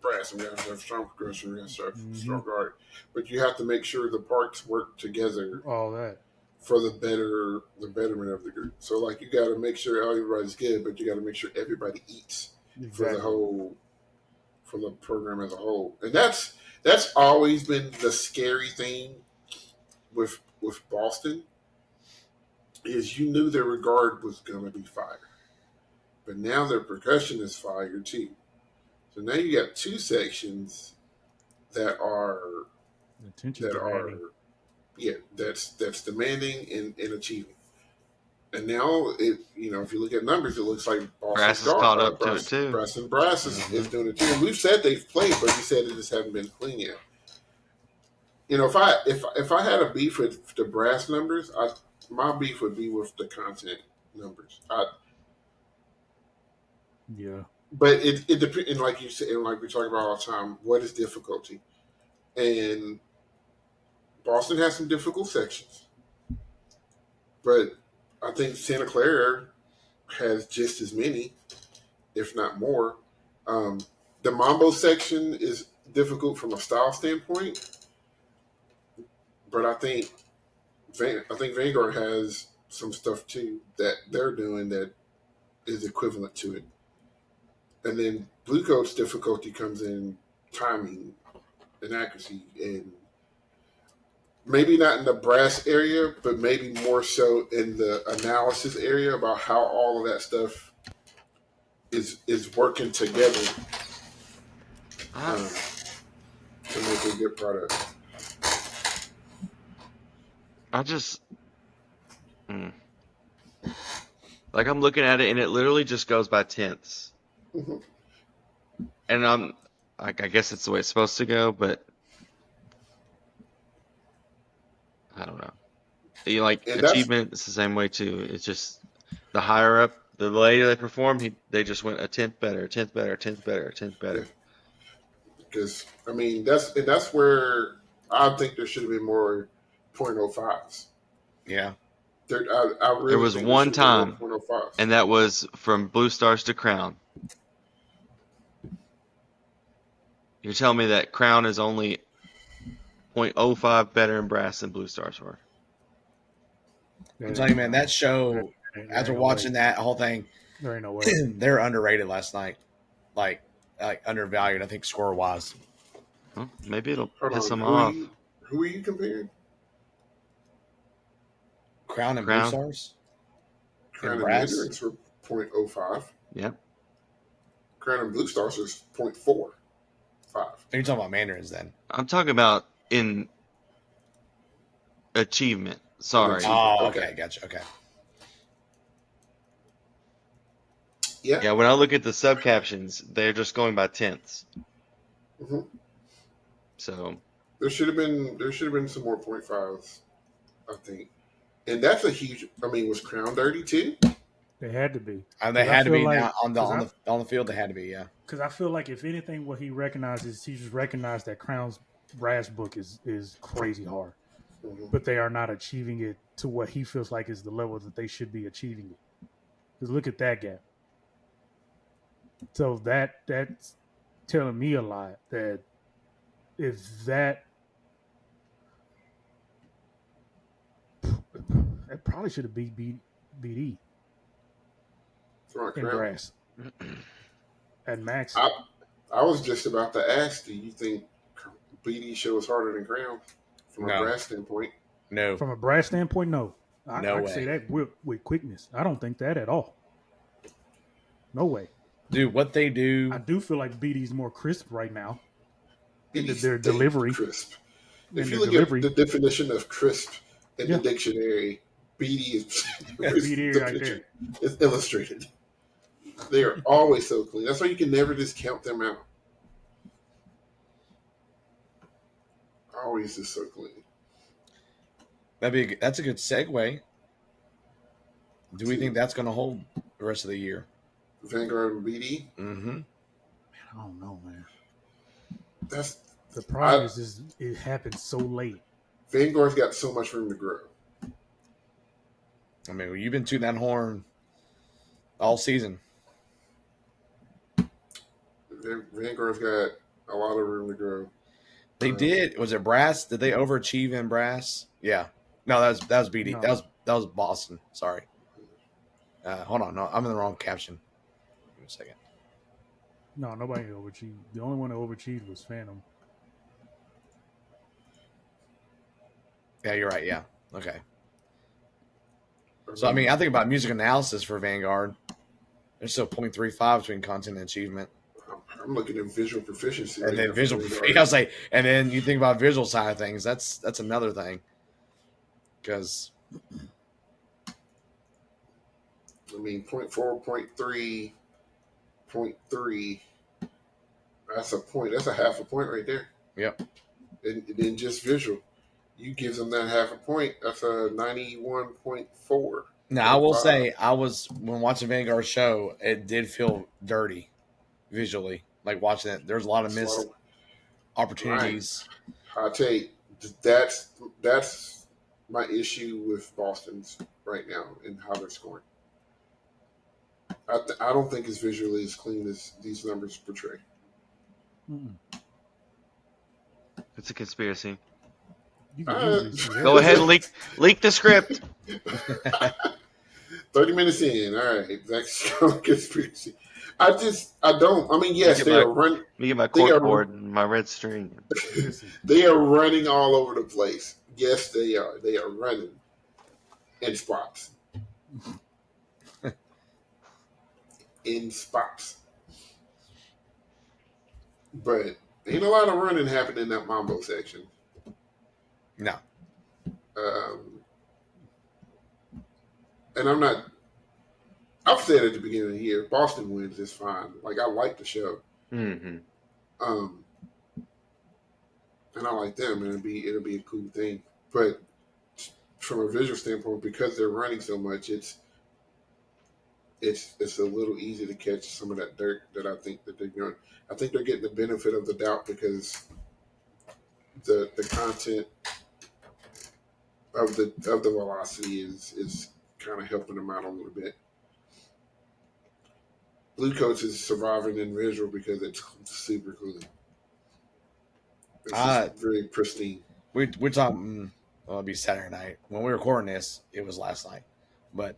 [SPEAKER 1] brass, and we got to have strong progression, we got to have strong guard, but you have to make sure the parts work together.
[SPEAKER 3] All that
[SPEAKER 1] for the betterment of the group. So, like, you got to make sure everybody's good, but you got to make sure everybody eats for the program as a whole, and that's always been the scary thing with Boston. Is you knew their regard was going to be fire, but now their percussion is fire too. So now you got 2 sections that are that's demanding and achieving. And now if you look at numbers, it looks like
[SPEAKER 4] Brass is caught up to it too.
[SPEAKER 1] Brass is doing it too. And we've said they've played, but we said it just haven't been clean yet. If I had a beef with the brass numbers, my beef would be with the content numbers. But it depends, and like you said, and like we talk about all the time, what is difficulty? And Boston has some difficult sections, but I think Santa Clara has just as many, if not more. The Mambo section is difficult from a style standpoint, but I think Vanguard has some stuff too that they're doing that is equivalent to it. And then Blue Coat's difficulty comes in timing and accuracy, and maybe not in the brass area, but maybe more so in the analysis area about how all of that stuff is working together to make a good product.
[SPEAKER 4] Like, I'm looking at it and it literally just goes by tenths.
[SPEAKER 1] Mm-hmm.
[SPEAKER 4] And I'm like, I guess it's the way it's supposed to go, but I don't know. Achievement, it's the same way too. It's just the higher up, the later they perform, they just went a tenth better, a tenth better, a tenth better, a tenth better.
[SPEAKER 1] Because I mean, that's where I think there should have been more .05s.
[SPEAKER 2] Yeah.
[SPEAKER 1] I really
[SPEAKER 4] there was
[SPEAKER 1] think
[SPEAKER 4] one time,
[SPEAKER 1] .05s.
[SPEAKER 4] and that was from Blue Stars to Crown. You're telling me that Crown is only .05 better in brass than Blue Stars were?
[SPEAKER 2] I'm telling you, man, that show, after watching that whole thing,
[SPEAKER 3] there ain't no way.
[SPEAKER 2] They're underrated last night. Like undervalued, I think, score-wise.
[SPEAKER 4] Well, maybe it'll piss them off.
[SPEAKER 1] Who are you comparing?
[SPEAKER 2] Crown and Blue Stars?
[SPEAKER 1] Crown and Mandarins were .05.
[SPEAKER 4] Yep.
[SPEAKER 1] Crown and Blue Stars is .45.
[SPEAKER 2] You're talking about Mandarins then?
[SPEAKER 4] I'm talking about in achievement. Sorry.
[SPEAKER 2] Oh, okay. Gotcha. Okay.
[SPEAKER 1] Yeah.
[SPEAKER 4] Yeah, when I look at the subcaptions, they're just going by tenths.
[SPEAKER 1] Mm-hmm.
[SPEAKER 4] So
[SPEAKER 1] there should have been some more .5s, I think. And that's a huge. I mean, was Crown dirty too?
[SPEAKER 3] They had to be.
[SPEAKER 2] They had to be now on the field. They had to be, yeah.
[SPEAKER 3] Because I feel like if anything, what he recognizes, he just recognized that Crown's brass book is crazy hard, but they are not achieving it to what he feels like is the level that they should be achieving it. Because look at that gap. So that's telling me a lot that if that That probably should have beat BD
[SPEAKER 1] Come on,
[SPEAKER 3] in
[SPEAKER 1] Crown.
[SPEAKER 3] brass at max.
[SPEAKER 1] I was just about to ask, do you think BD show is harder than Crown from a
[SPEAKER 2] No.
[SPEAKER 1] brass standpoint?
[SPEAKER 2] No.
[SPEAKER 3] From a brass standpoint, no. I
[SPEAKER 2] No
[SPEAKER 3] can
[SPEAKER 2] way.
[SPEAKER 3] say that with quickness. I don't think that at all. No way.
[SPEAKER 2] Dude, what they do.
[SPEAKER 3] I do feel like BD's more crisp right now in
[SPEAKER 1] BD's
[SPEAKER 3] their delivery.
[SPEAKER 1] crisp.
[SPEAKER 3] In
[SPEAKER 1] If
[SPEAKER 3] their
[SPEAKER 1] you look
[SPEAKER 3] delivery,
[SPEAKER 1] at the definition of crisp in
[SPEAKER 3] Yeah.
[SPEAKER 1] the dictionary, BD is
[SPEAKER 3] BD
[SPEAKER 1] the
[SPEAKER 3] right
[SPEAKER 1] picture.
[SPEAKER 3] there.
[SPEAKER 1] It's illustrated. They are always so clean. That's why you can never just count them out. Always just so clean.
[SPEAKER 2] That's a good segue. Do we think that's going to hold the rest of the year?
[SPEAKER 1] Vanguard and BD.
[SPEAKER 2] Mm-hmm.
[SPEAKER 3] Man, I don't know, man.
[SPEAKER 1] That's
[SPEAKER 3] The problem is it happens so late.
[SPEAKER 1] Vanguard's got so much room to grow.
[SPEAKER 2] I mean, you've been tooting that horn all season.
[SPEAKER 1] Vanguard's got a lot of room to grow.
[SPEAKER 2] They did. Was it brass? Did they overachieve in brass? Yeah. No, that was BD.
[SPEAKER 3] No.
[SPEAKER 2] That was Boston. Sorry. Hold on. No, I'm in the wrong caption. Give me a second.
[SPEAKER 3] No, nobody overachieved. The only one that overachieved was Phantom.
[SPEAKER 2] Yeah, you're right. Yeah. Okay. So, I mean, I think about music analysis for Vanguard. There's still 0.35 between content and achievement.
[SPEAKER 1] I'm looking at visual proficiency.
[SPEAKER 2] And
[SPEAKER 1] right
[SPEAKER 2] then
[SPEAKER 1] now for
[SPEAKER 2] visual,
[SPEAKER 1] Vanguard.
[SPEAKER 2] I was like, and then you think about visual side of things. That's another thing. Because,
[SPEAKER 1] I mean, 0.4, 0.3, 0.3. That's a point. That's a half a point right there.
[SPEAKER 2] yep.
[SPEAKER 1] And then just visual. You give them that half a point. That's a 91.4.
[SPEAKER 2] Now, I will say, when watching Vanguard show, it did feel dirty visually. Like watching it, there's a lot of missed opportunities.
[SPEAKER 1] I take that's my issue with Boston's right now and how they're scoring. I don't think it's visually as clean as these numbers portray.
[SPEAKER 3] Mm-mm.
[SPEAKER 4] It's a conspiracy.
[SPEAKER 3] You can easily see that.
[SPEAKER 4] Go ahead and leak the script.
[SPEAKER 1] 30 minutes in. All right. That's conspiracy. I don't. I mean, yes, they are running.
[SPEAKER 4] Let me get my
[SPEAKER 1] They are-
[SPEAKER 4] corkboard and my red string.
[SPEAKER 3] Listen,
[SPEAKER 1] They are running all over the place. Yes, they are. They are running in spots. In spots. But ain't a lot of running happening in that Mambo section.
[SPEAKER 2] No.
[SPEAKER 1] And I'm not. I've said at the beginning of the year, Boston wins is fine. Like, I like the show.
[SPEAKER 4] Mm-hmm.
[SPEAKER 1] And I like them, and it'll be a cool thing. But from a visual standpoint, because they're running so much, it's a little easy to catch some of that dirt that I think that they're going. I think they're getting the benefit of the doubt because the content of the velocity is kind of helping them out a little bit. Blue Coats is surviving in visual because it's super clean. It's just very pristine.
[SPEAKER 2] We're talking. Well, it'll be Saturday night. When we were recording this, it was last night. But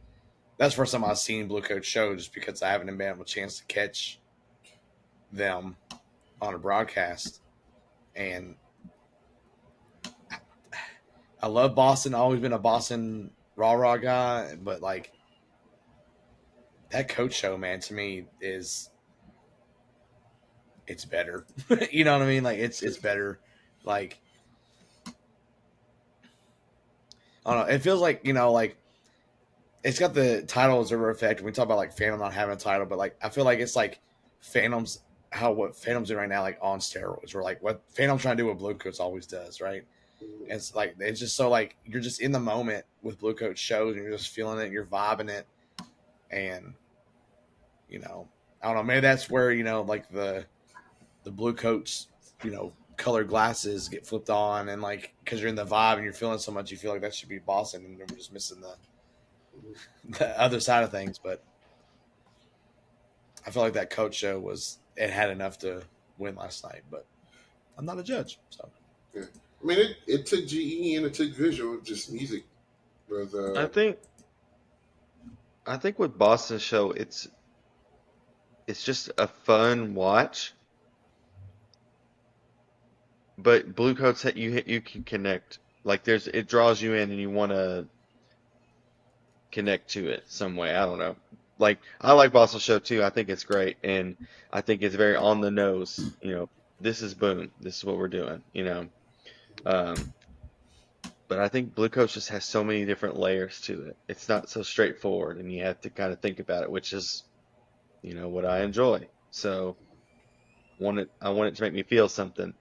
[SPEAKER 2] that's the first time I've seen Blue Coat show just because I haven't been able a chance to catch them on a broadcast. And I love Boston. I've always been a Boston rah-rah guy. But, like, that coach show, man, to me it's better. You know what I mean? Like, it's better. Like, I don't know. It feels like, like it's got the title observer effect. When we talk about like Phantom not having a title, but like I feel like it's like Phantom's what Phantom's doing right now, like on steroids, or like what Phantom's trying to do what Blue Coats always does, right? And it's like it's just so like you're just in the moment with Blue Coat shows, and you're just feeling it, and you're vibing it, and I don't know, maybe that's where like the Blue Coats, colored glasses get flipped on, and like because you're in the vibe and you're feeling so much, you feel like that should be Boston, and we're just missing the other side of things. But I feel like that coach show had enough to win last night, but I'm not a judge, so
[SPEAKER 1] yeah. I mean, it took GE and it took visual, just music. Was
[SPEAKER 4] I think with Boston Show, it's just a fun watch. But Blue Coats, you can connect. Like it draws you in, and you want to connect to it some way. I don't know. Like I like Boston Show too. I think it's great, and I think it's very on the nose. This is boom. This is what we're doing. Um, but I think Blue Coats just has so many different layers to it. It's not so straightforward, and you have to kind of think about it, which is, what I enjoy. So I want it to make me feel something.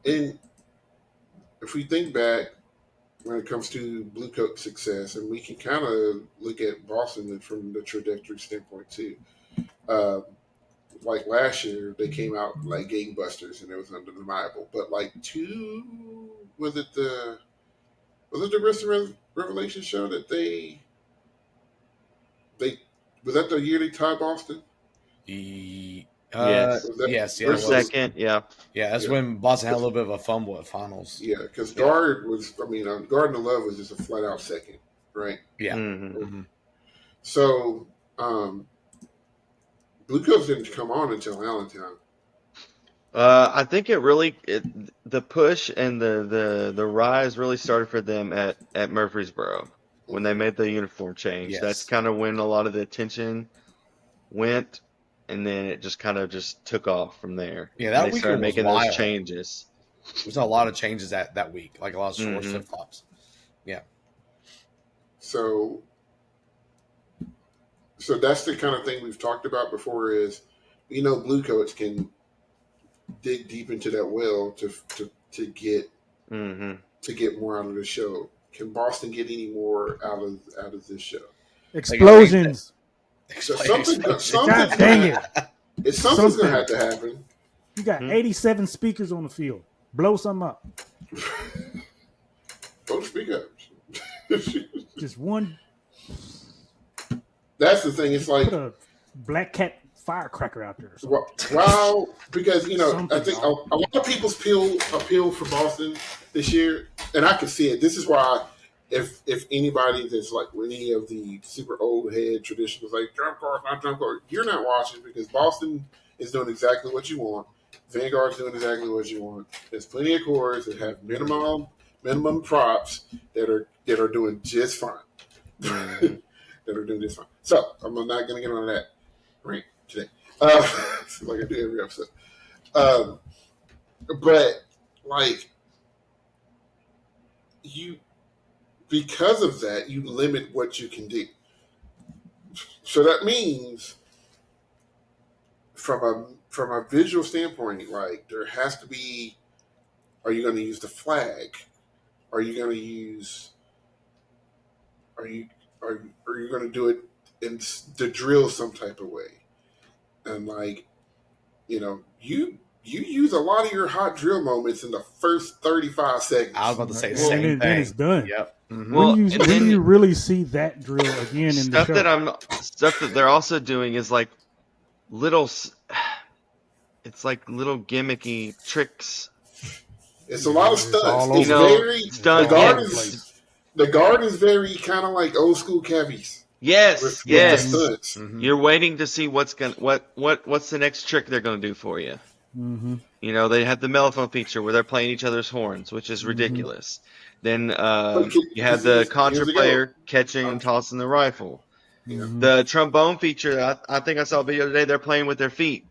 [SPEAKER 1] and if we think back when it comes to Blue Coat success, and we can kind of look at Boston from the trajectory standpoint too. Uh, like last year, they came out like gangbusters, and it was undeniable. But like was it the Revelation show that they was that the year they tied Boston?
[SPEAKER 4] Yes.
[SPEAKER 1] Was that
[SPEAKER 2] Yes, yeah,
[SPEAKER 4] For
[SPEAKER 2] it
[SPEAKER 4] a
[SPEAKER 2] was.
[SPEAKER 4] second, yeah.
[SPEAKER 2] Yeah, that's
[SPEAKER 1] Yeah.
[SPEAKER 2] when Boston had a little bit of a fumble at finals.
[SPEAKER 1] Yeah, because
[SPEAKER 2] Yeah.
[SPEAKER 1] Guard was, Garden of Love was just a flat out second, right?
[SPEAKER 2] Yeah.
[SPEAKER 4] hmm
[SPEAKER 2] Mhm.
[SPEAKER 1] So, Blue Coats didn't come on until Allentown.
[SPEAKER 4] I think the push and the rise really started for them at Murfreesboro when they made the uniform change. That's
[SPEAKER 2] Yes.
[SPEAKER 4] kind of when a lot of the attention went, and then it just kind of just took off from there.
[SPEAKER 2] Yeah,
[SPEAKER 4] And
[SPEAKER 2] that
[SPEAKER 4] they started
[SPEAKER 2] weekend was
[SPEAKER 4] making those
[SPEAKER 2] wild.
[SPEAKER 4] changes.
[SPEAKER 2] There's a lot of changes that week, like a lot of short
[SPEAKER 4] hmm
[SPEAKER 2] flip flops. Yeah.
[SPEAKER 1] So that's the kind of thing we've talked about before. Is Blue Coats can dig deep into that well to get
[SPEAKER 4] hmm
[SPEAKER 1] more out of the show. Can Boston get any more out of this show?
[SPEAKER 3] Explosions.
[SPEAKER 1] So something's
[SPEAKER 3] God dang it.
[SPEAKER 1] Something's gonna
[SPEAKER 3] Something.
[SPEAKER 1] have to happen.
[SPEAKER 3] You got 87 speakers on the field. Blow some up.
[SPEAKER 1] Don't speak up.
[SPEAKER 3] Just one.
[SPEAKER 1] That's the thing. It's like,
[SPEAKER 3] Put a black cat firecracker out there or something.
[SPEAKER 1] wow, because I
[SPEAKER 3] Something,
[SPEAKER 1] think a
[SPEAKER 3] y'all.
[SPEAKER 1] lot of people's appeal for Boston this year, and I can see it. This is why, if anybody that's like any of the super old head traditionals, like jump cars, not jump cars, you're not watching because Boston is doing exactly what you want. Vanguard's doing exactly what you want. There's plenty of cores that have minimum props that are doing just fine.
[SPEAKER 4] hmm
[SPEAKER 1] That are doing just fine. So I'm not going to get on that rant today, like I do every episode. But like because of that, you limit what you can do. So that means, from a visual standpoint, like there has to be. Are you going to use the flag? Are you going to use? Are you going to do it in the drill some type of way? And like, you use a lot of your hot drill moments in the first 35 seconds.
[SPEAKER 2] I was about to say the
[SPEAKER 3] Well,
[SPEAKER 2] same
[SPEAKER 3] then
[SPEAKER 2] thing.
[SPEAKER 3] it's done.
[SPEAKER 2] Yep. Mhm.
[SPEAKER 4] Well,
[SPEAKER 3] When
[SPEAKER 4] and
[SPEAKER 3] do
[SPEAKER 4] then
[SPEAKER 3] you really see that drill again in the
[SPEAKER 4] stuff
[SPEAKER 3] show?
[SPEAKER 4] stuff that they're also doing is like little. It's like little gimmicky tricks.
[SPEAKER 1] It's a lot of
[SPEAKER 3] It's
[SPEAKER 1] stunts.
[SPEAKER 3] all
[SPEAKER 1] It's
[SPEAKER 3] over.
[SPEAKER 1] very
[SPEAKER 4] stunt
[SPEAKER 1] the guard
[SPEAKER 4] gimmicks.
[SPEAKER 1] is the guard is very kind of like old school cavies
[SPEAKER 4] Yes,
[SPEAKER 1] with
[SPEAKER 4] yes.
[SPEAKER 1] the stunts.
[SPEAKER 2] Mhm.
[SPEAKER 4] You're waiting to see what's the next trick they're gonna do for you.
[SPEAKER 3] Mm-hmm.
[SPEAKER 4] They have the mellophone feature where they're playing each other's horns, which is
[SPEAKER 3] Mm-hmm.
[SPEAKER 4] ridiculous. Then
[SPEAKER 1] But
[SPEAKER 4] you have the contra
[SPEAKER 1] years ago,
[SPEAKER 4] player catching and tossing the rifle.
[SPEAKER 3] Mm-hmm.
[SPEAKER 4] The trombone feature, I think I saw a video today. They're playing with their feet,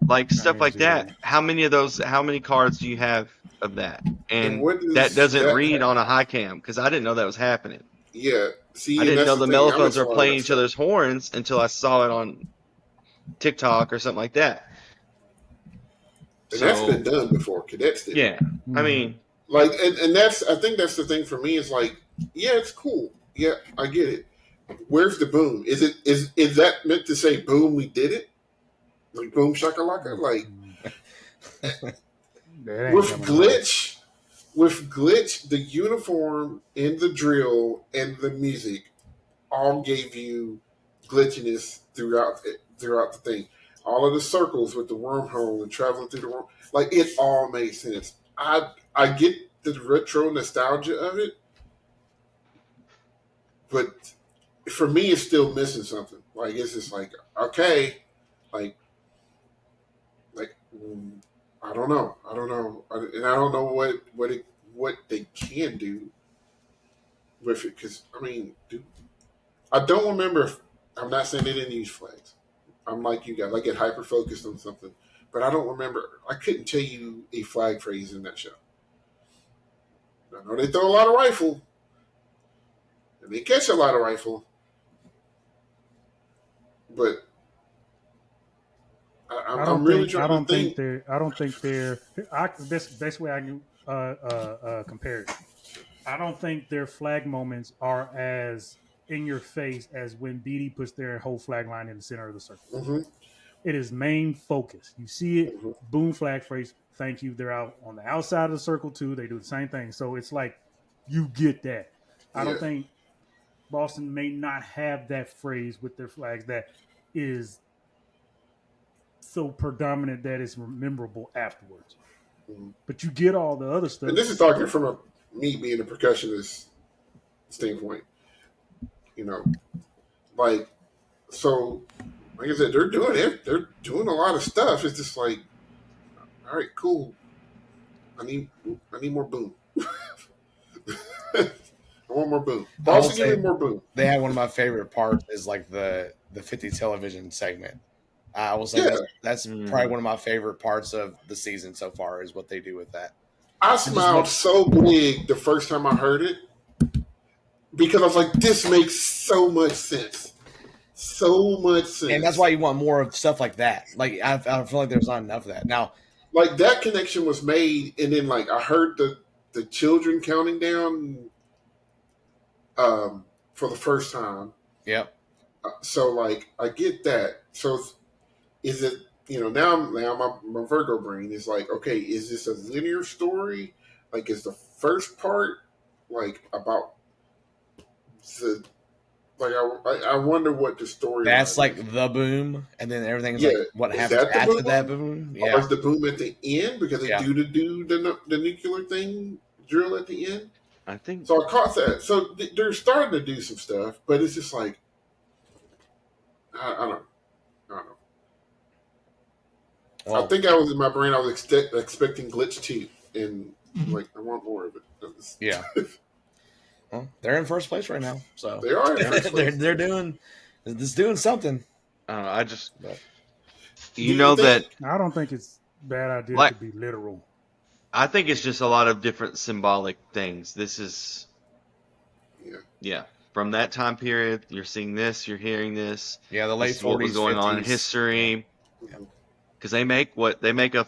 [SPEAKER 4] like
[SPEAKER 3] I
[SPEAKER 4] stuff like
[SPEAKER 3] didn't see
[SPEAKER 4] that. How many cards do you have of that?
[SPEAKER 1] and
[SPEAKER 4] And
[SPEAKER 1] what does
[SPEAKER 4] that doesn't
[SPEAKER 1] that
[SPEAKER 4] read
[SPEAKER 1] have?
[SPEAKER 4] on a high cam because I didn't know that was happening.
[SPEAKER 1] Yeah, see,
[SPEAKER 4] I
[SPEAKER 1] and
[SPEAKER 4] didn't
[SPEAKER 1] that's
[SPEAKER 4] know
[SPEAKER 1] the
[SPEAKER 4] the
[SPEAKER 1] thing. I'm
[SPEAKER 4] mellophones
[SPEAKER 1] into
[SPEAKER 4] are
[SPEAKER 1] all
[SPEAKER 4] playing
[SPEAKER 1] that
[SPEAKER 4] each
[SPEAKER 1] stuff.
[SPEAKER 4] other's horns until I saw it on TikTok or something like that.
[SPEAKER 1] And that's been
[SPEAKER 4] So
[SPEAKER 1] done before. Cadets did it.
[SPEAKER 4] yeah, I mean,
[SPEAKER 1] Like, and I think that's the thing for me is like, yeah, it's cool. Yeah, I get it. Where's the boom? Is that meant to say boom? We did it, like boom shakalaka, like
[SPEAKER 3] That ain't
[SPEAKER 1] with
[SPEAKER 3] coming
[SPEAKER 1] glitch, the uniform and the drill and the music all gave you glitchiness throughout the thing. All of the circles with the wormhole and traveling through the worm, like it all made sense. I get the retro nostalgia of it, but for me, it's still missing something. Like it's just like okay, like I don't know, and I don't know what they can do with it because I mean, dude, I don't remember. I'm not saying they didn't use flags. I'm like you guys. I get hyper focused on something, but I don't remember. I couldn't tell you a flag phrase in that show. I know they throw a lot of rifle, and they catch a lot of rifle, but I'm really trying to think.
[SPEAKER 3] I don't think they're. Best way I can compare it. I don't think their flag moments are as in your face as when BD puts their whole flag line in the center of the circle.
[SPEAKER 1] Mm-hmm,
[SPEAKER 3] It is main focus. You see it,
[SPEAKER 1] mm-hmm,
[SPEAKER 3] boom, flag phrase, thank you. They're out on the outside of the circle too. They do the same thing. So it's like you get that. I
[SPEAKER 1] yeah,
[SPEAKER 3] don't think Boston may not have that phrase with their flags that is so predominant that it's memorable afterwards.
[SPEAKER 1] mm-hmm.
[SPEAKER 3] But you get all the other
[SPEAKER 1] And
[SPEAKER 3] stuff.
[SPEAKER 1] this is talking from me being a percussionist standpoint. You know, like so. Like I said, they're doing it. They're doing a lot of stuff. It's just like, all right, cool. I need more boom. I want more boom.
[SPEAKER 2] I will
[SPEAKER 1] Also, give
[SPEAKER 2] say
[SPEAKER 1] me more boom.
[SPEAKER 2] they had one of my favorite parts is like the 50 television segment. I will say
[SPEAKER 1] Yeah,
[SPEAKER 2] that's probably one of my favorite parts of the season so far is what they do with that.
[SPEAKER 1] I
[SPEAKER 2] It just
[SPEAKER 1] smiled
[SPEAKER 2] makes
[SPEAKER 1] so big the first time I heard it because I was like, this makes so much sense. So much sense.
[SPEAKER 2] and that's why you want more of stuff like that. Like I feel like there's not enough of that. Now,
[SPEAKER 1] Like that connection was made, and then like I heard the children counting down for the first time.
[SPEAKER 2] yep.
[SPEAKER 1] So like I get that. So is it now my Virgo brain is like, okay, is this a linear story? Like is the first part like about the like I wonder what the story
[SPEAKER 2] That's like
[SPEAKER 1] is.
[SPEAKER 2] the boom, and then everything is
[SPEAKER 1] Yeah,
[SPEAKER 2] like what
[SPEAKER 1] is
[SPEAKER 2] happens
[SPEAKER 1] that the
[SPEAKER 2] after
[SPEAKER 1] boom?
[SPEAKER 2] that boom.
[SPEAKER 1] Or
[SPEAKER 2] Yeah,
[SPEAKER 1] is the boom at the end because they
[SPEAKER 2] yeah.
[SPEAKER 1] do the nuclear thing drill at the end?
[SPEAKER 4] I think
[SPEAKER 1] So I caught that. So they're starting to do some stuff, but it's just like I don't know. I
[SPEAKER 2] Well,
[SPEAKER 1] think I was in my brain. I was expecting Glitch 2, and like I want more of it.
[SPEAKER 2] yeah. Well, they're in first place right now, so
[SPEAKER 1] They are in first place.
[SPEAKER 2] they're doing something.
[SPEAKER 4] I just
[SPEAKER 2] But
[SPEAKER 1] Do
[SPEAKER 4] you
[SPEAKER 1] you
[SPEAKER 4] know
[SPEAKER 1] think?
[SPEAKER 4] that
[SPEAKER 3] I don't think it's a bad idea
[SPEAKER 4] like
[SPEAKER 3] to be literal.
[SPEAKER 4] I think it's just a lot of different symbolic things. This is
[SPEAKER 1] Yeah.
[SPEAKER 4] yeah. From that time period, you're seeing this, you're hearing this.
[SPEAKER 2] yeah, the
[SPEAKER 4] This
[SPEAKER 2] late
[SPEAKER 4] is what was
[SPEAKER 2] 40s,
[SPEAKER 4] going on in
[SPEAKER 2] 50s. Yeah,
[SPEAKER 4] history.
[SPEAKER 2] yeah.
[SPEAKER 1] Mhm.
[SPEAKER 4] Because they make a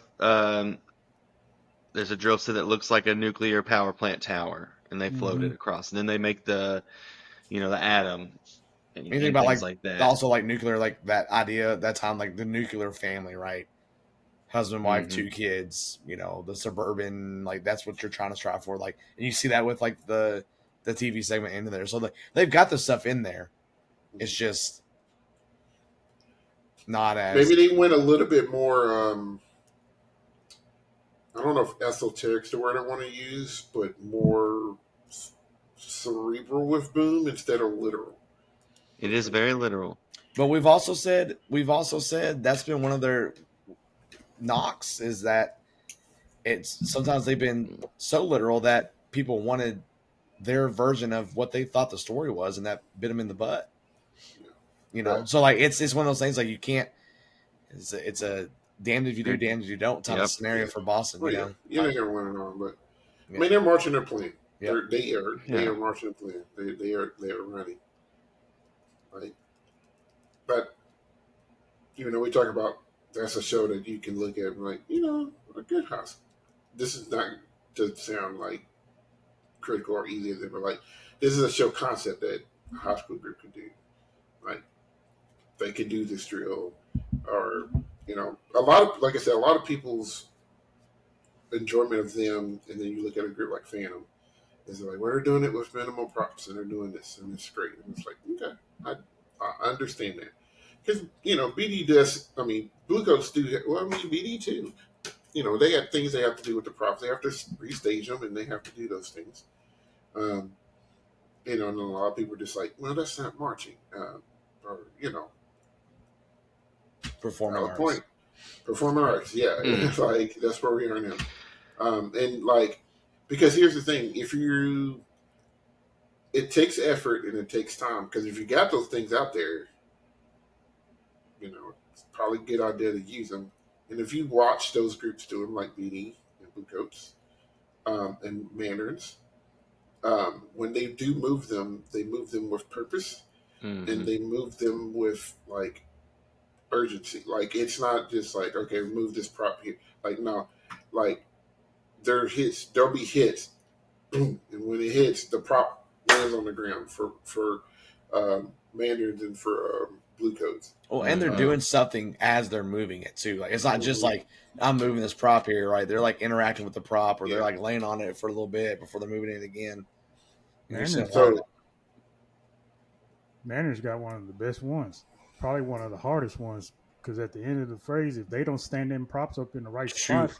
[SPEAKER 4] there's a drill set that looks like a nuclear power plant tower, and they float
[SPEAKER 3] Mm-hmm.
[SPEAKER 4] it across. And then they make the the atom
[SPEAKER 2] When you think
[SPEAKER 4] and
[SPEAKER 2] about
[SPEAKER 4] things
[SPEAKER 2] like
[SPEAKER 4] like that.
[SPEAKER 2] also like nuclear, like that idea at that time, like the nuclear family, right? Husband, wife,
[SPEAKER 4] Hmm.
[SPEAKER 2] 2 kids. The suburban, like that's what you're trying to strive for. Like, and you see that with like the TV segment into there. So they've got the stuff in there. It's just not as
[SPEAKER 1] Maybe they went a little bit more. I don't know if esoteric's the word I want to use, but more cerebral with boom instead of literal.
[SPEAKER 4] It is very literal.
[SPEAKER 2] But we've also said that's been one of their knocks is that it's sometimes they've been so literal that people wanted their version of what they thought the story was, and that bit them in the butt.
[SPEAKER 1] Right.
[SPEAKER 2] So like it's one of those things like you can't. It's a damned if you do, damned if you don't type of
[SPEAKER 4] Yep.
[SPEAKER 2] scenario for Boston.
[SPEAKER 1] Well, yeah, you're not
[SPEAKER 2] Like,
[SPEAKER 1] gonna win it on, but
[SPEAKER 2] yeah.
[SPEAKER 1] I mean they're marching their plan.
[SPEAKER 2] Yeah.
[SPEAKER 1] They
[SPEAKER 4] Yeah.
[SPEAKER 1] are marching their plan. They are running. Right. But we talk about that's a show that you can look at and be like, a good house. This is not to sound like critical or easy as ever. Like this is a show concept that a high school group could do. Like they could do this drill, or a lot of like I said, a lot of people's enjoyment of them, and then you look at a group like Phantom, is like, well, they're doing it with minimal props, and they're doing this, and it's great. And it's like, okay, I understand that. Because, BD does, I mean, Blue Coats do, well, I mean, BD too. they have things they have to do with the props. They have to restage them, and they have to do those things. Um, and a lot of people are just like, well, that's not marching, or
[SPEAKER 2] Performing
[SPEAKER 1] valid
[SPEAKER 2] arts.
[SPEAKER 1] point. Performing arts, yeah, it's like that's where we are now. And like, because here's the thing: it takes effort and it takes time. Because if you got those things out there, it's probably a good idea to use them. And if you watch those groups do them, like BD and Bluecoats and Mandarins, when they do move them, they move them with purpose, and they move them with like urgency. Like it's not just like, okay, move this prop here. Like no, like there'll be hits, boom, and when it hits, the prop lands on the ground for Mandarins and for Bluecoats.
[SPEAKER 2] Well, and they're doing something as they're moving it too. Like it's not just like I'm moving this prop here, right? They're like interacting with the prop, or they're like laying on it for a little bit before they're moving it again.
[SPEAKER 3] Mariners got one of the best ones, probably one of the hardest ones, because at the end of the phrase, if they don't stand them props up in the right spot,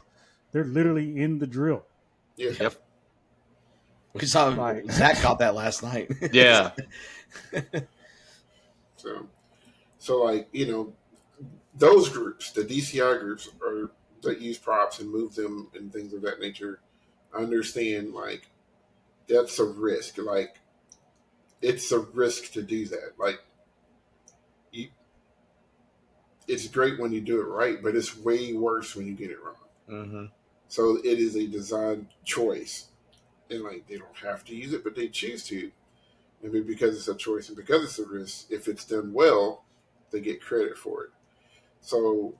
[SPEAKER 3] they're literally in the drill.
[SPEAKER 1] Yeah.
[SPEAKER 4] Yep.
[SPEAKER 2] We saw Zach caught that last night.
[SPEAKER 4] Yeah.
[SPEAKER 1] So like those groups, the DCI groups, that use props and move them and things of that nature, understand like that's a risk. Like it's a risk to do that. Like it's great when you do it right, but it's way worse when you get it wrong.
[SPEAKER 2] Mm-hmm.
[SPEAKER 1] So it is a design choice, and like they don't have to use it, but they choose to. Maybe because it's a choice and because it's a risk. If it's done well, they get credit for it. So,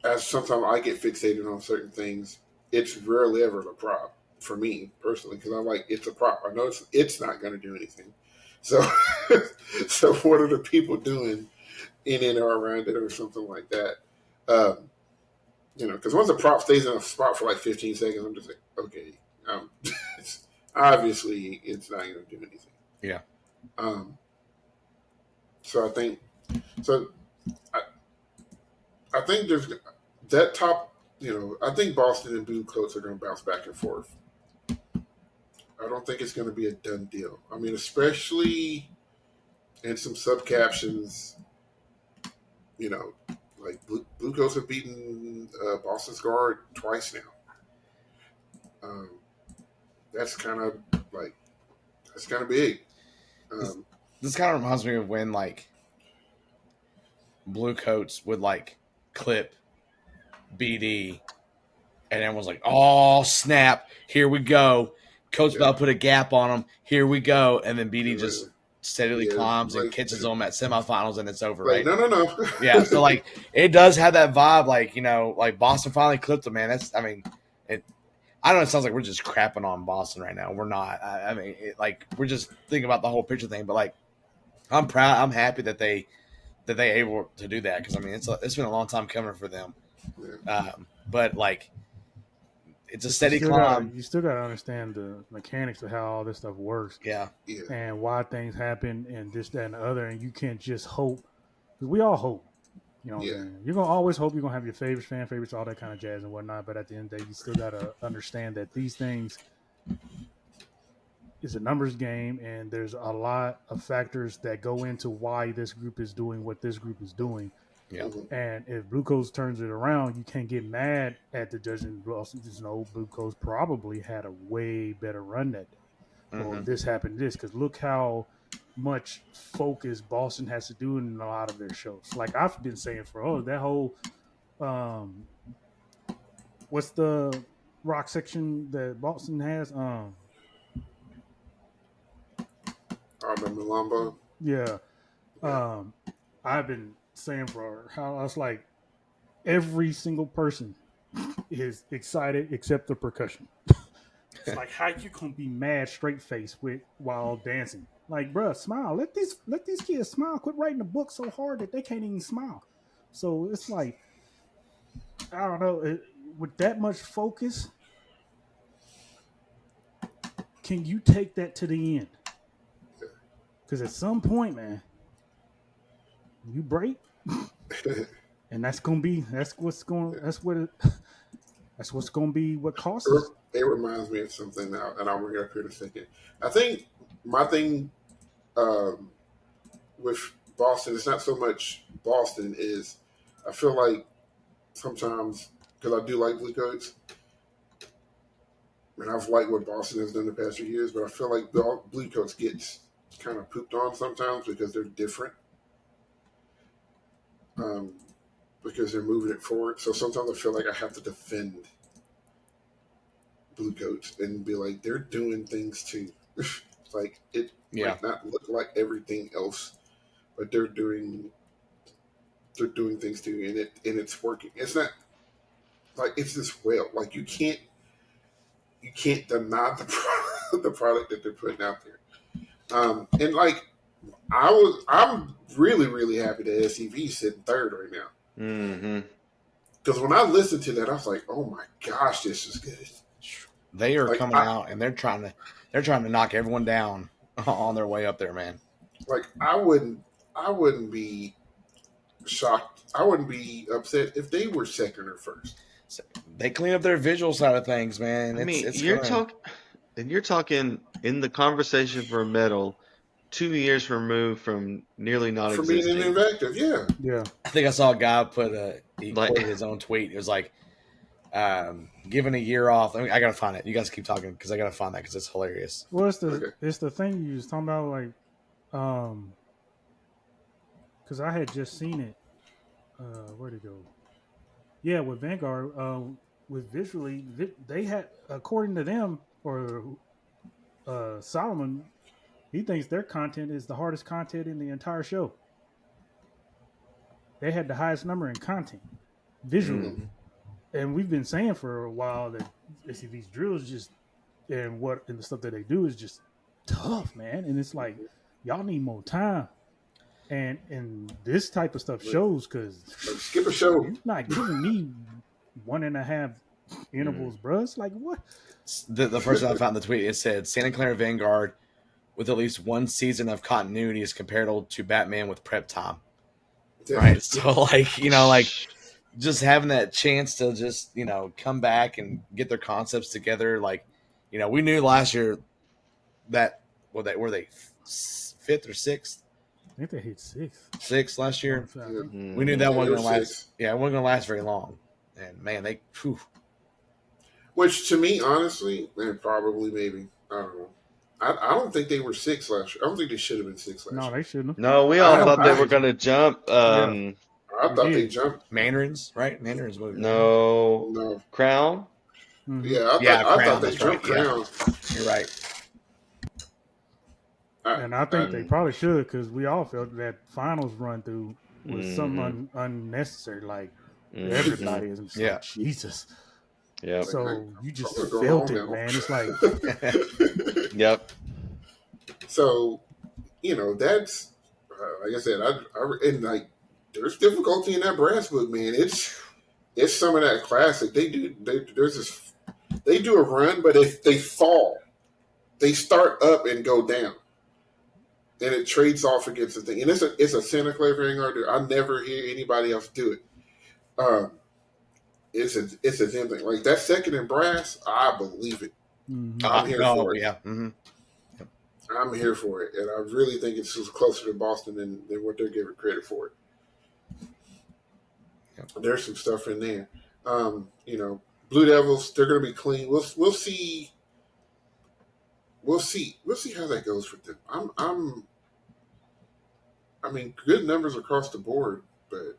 [SPEAKER 1] as sometimes I get fixated on certain things, it's rarely ever a prop for me personally because I'm like, it's a prop. I know it's not going to do anything. So, so what are the people doing in and or around it or something like that? Because once a prop stays in a spot for like 15 seconds, I'm just like, okay, obviously it's not going to do anything.
[SPEAKER 2] Yeah.
[SPEAKER 1] So I think I think there's that top. I think Boston and Bluecoats are going to bounce back and forth. I don't think it's going to be a done deal. I mean, especially in some sub captions. Like Bluecoats have beaten Boston's guard twice now. That's kind of big.
[SPEAKER 2] This kind of reminds me of when like Bluecoats would like clip BD, and everyone's like, "Oh snap! Here we go! Coach about to put a gap on him. Here we go!" And then BD just steadily climbs and catches them at semifinals, and it's over.
[SPEAKER 1] Like,
[SPEAKER 2] right?
[SPEAKER 1] No.
[SPEAKER 2] Yeah. So like, it does have that vibe. Like like Boston finally clipped them, man. I don't know. It sounds like we're just crapping on Boston right now. We're not. We're just thinking about the whole picture thing. But like, I'm proud. I'm happy that they able to do that because it's been a long time coming for them. But like, it's a steady climb.
[SPEAKER 3] You still got to understand the mechanics of how all this stuff works.
[SPEAKER 2] Yeah.
[SPEAKER 3] And why things happen and this, that, and the other. And you can't just hope, because we all hope. You know what I'm saying? You're going to always hope you're going to have your favorites, fan favorites, all that kind of jazz and whatnot. But at the end of the day, you still got to understand that these things is a numbers game, and there's a lot of factors that go into why this group is doing what this group is doing.
[SPEAKER 2] Yeah.
[SPEAKER 3] And if Bluecoats turns it around, you can't get mad at the judging. Bluecoats probably had a way better run that day. Or this happened, because look how much focus Boston has to do in a lot of their shows. Like I've been saying that whole what's the rock section that Boston has?
[SPEAKER 1] Malamba.
[SPEAKER 3] Yeah. I've been saying for how I was like, every single person is excited except the percussion. It's like, how you gonna be mad straight face while dancing? Like, bruh, smile. Let these kids smile. Quit writing the book so hard that they can't even smile. So it's like, I don't know, with that much focus, can you take that to the end? Because at some point, man, you break, and that's gonna be that's what's gonna be what costs us.
[SPEAKER 1] It reminds me of something now, and I'll bring it up here in a second. I think my thing um, with Boston is not so much Boston is I feel like sometimes because I do like Blue Coats, and I've liked what Boston has done the past few years, but I feel like the Blue Coats gets kind of pooped on sometimes because they're different. Because they're moving it forward. So sometimes I feel like I have to defend Blue Coats and be like, they're doing things too. Like it might not look like everything else, but they're doing things too, and it's working. It's not like it's this well. Like you can't deny the product that they're putting out there. And like I'm really really happy that SCV's sitting third right now.
[SPEAKER 4] Mm-hmm.
[SPEAKER 1] Because when I listened to that, I was like, "Oh my gosh, this is good."
[SPEAKER 2] They are coming out and they're trying to knock everyone down on their way up there, man.
[SPEAKER 1] Like I wouldn't be shocked. I wouldn't be upset if they were second or first.
[SPEAKER 2] So they clean up their visual side of things, man.
[SPEAKER 4] You're talking in the conversation for a medal, 2 years removed from nearly non-existing.
[SPEAKER 1] For being an invective,
[SPEAKER 3] Yeah.
[SPEAKER 2] I think I saw a guy quoted his own tweet. It was like, given a year off. I gotta find it. You guys keep talking because I gotta find that because it's hilarious.
[SPEAKER 3] Well, it's the thing you was talking about, like, because I had just seen it. Where'd it go? Yeah, with Vanguard, with visually, they had, according to them, or Solomon, he thinks their content is the hardest content in the entire show. They had the highest number in content visually.
[SPEAKER 2] Mm-hmm.
[SPEAKER 3] And we've been saying for a while that SCV's drills and the stuff that they do is just tough, man. And it's like, y'all need more time. And this type of stuff shows because
[SPEAKER 1] skip a show.
[SPEAKER 3] you're not giving me 1.5 intervals, bro. It's like, what?
[SPEAKER 2] The person I found the tweet, it said Santa Clara Vanguard with at least one season of continuity is comparable to Batman with prep time.
[SPEAKER 1] Yeah.
[SPEAKER 2] Right. So just having that chance to just, come back and get their concepts together. Like, we knew last year that were they fifth or sixth?
[SPEAKER 3] I think they hit
[SPEAKER 2] sixth last year.
[SPEAKER 3] Yeah.
[SPEAKER 2] We knew that wasn't going to last.
[SPEAKER 1] Six.
[SPEAKER 2] Yeah, it wasn't going to last very long. And man,
[SPEAKER 1] Which to me, honestly, and probably maybe, I don't know. I don't think they were six last year. I don't think they should have been six last year.
[SPEAKER 3] No, they shouldn't have.
[SPEAKER 4] No, we all thought they were going to jump.
[SPEAKER 1] I thought they jumped.
[SPEAKER 2] Mandarins, right? Mandarins.
[SPEAKER 4] No. Crown?
[SPEAKER 3] Mm-hmm.
[SPEAKER 1] Yeah, I thought they jumped Crown.
[SPEAKER 2] Yeah. You're right.
[SPEAKER 3] And I think they probably should because we all felt that finals run through was something unnecessary. Like everybody is just like, Jesus.
[SPEAKER 4] Yeah.
[SPEAKER 3] So you just felt it, man. It's like,
[SPEAKER 4] yep.
[SPEAKER 1] So, that's like I said. And like there's difficulty in that brass book, man. It's some of that classic. They do a run, but if they fall, they start up and go down. And it trades off against the thing. And it's a Santa Clara Vanguard. I never hear anybody else do it. It's a damn thing. Like that second in brass, I believe it.
[SPEAKER 3] mm-hmm.
[SPEAKER 1] I'm here for it.
[SPEAKER 2] Yeah. Mm-hmm.
[SPEAKER 1] I'm here for it. And I really think it's just closer to Boston than what they're giving credit for it.
[SPEAKER 2] Yep.
[SPEAKER 1] There's some stuff in there. Blue Devils, they're gonna be clean. We'll see. We'll see how that goes for them. I mean, good numbers across the board, but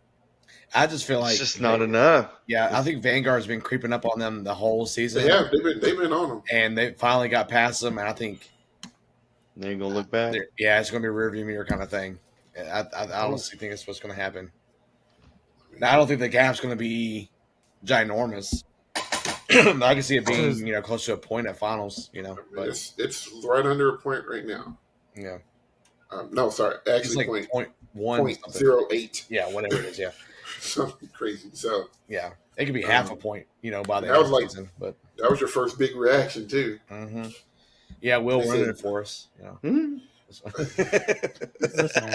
[SPEAKER 2] I just feel like
[SPEAKER 4] it's just not enough.
[SPEAKER 2] Yeah, I think Vanguard's been creeping up on them the whole season.
[SPEAKER 1] they have. They've been on them,
[SPEAKER 2] and they finally got past them. And I think
[SPEAKER 4] they ain't gonna look back.
[SPEAKER 2] Yeah, it's gonna be a rearview mirror kind of thing. I honestly think that's what's gonna happen. Now, I don't think the gap's gonna be ginormous. I can see it being, close to a point at finals, but
[SPEAKER 1] it's right under a point right now.
[SPEAKER 2] Yeah.
[SPEAKER 1] No, sorry, actually,
[SPEAKER 2] like point
[SPEAKER 1] 0.08.
[SPEAKER 2] Yeah, whatever it is. Yeah.
[SPEAKER 1] Something crazy. So
[SPEAKER 2] yeah, it could be half a point, by the
[SPEAKER 1] end of the season. But that was your first big reaction too.
[SPEAKER 2] Mm-hmm. Yeah, Will running it for us.
[SPEAKER 1] Mm-hmm.
[SPEAKER 3] Listen,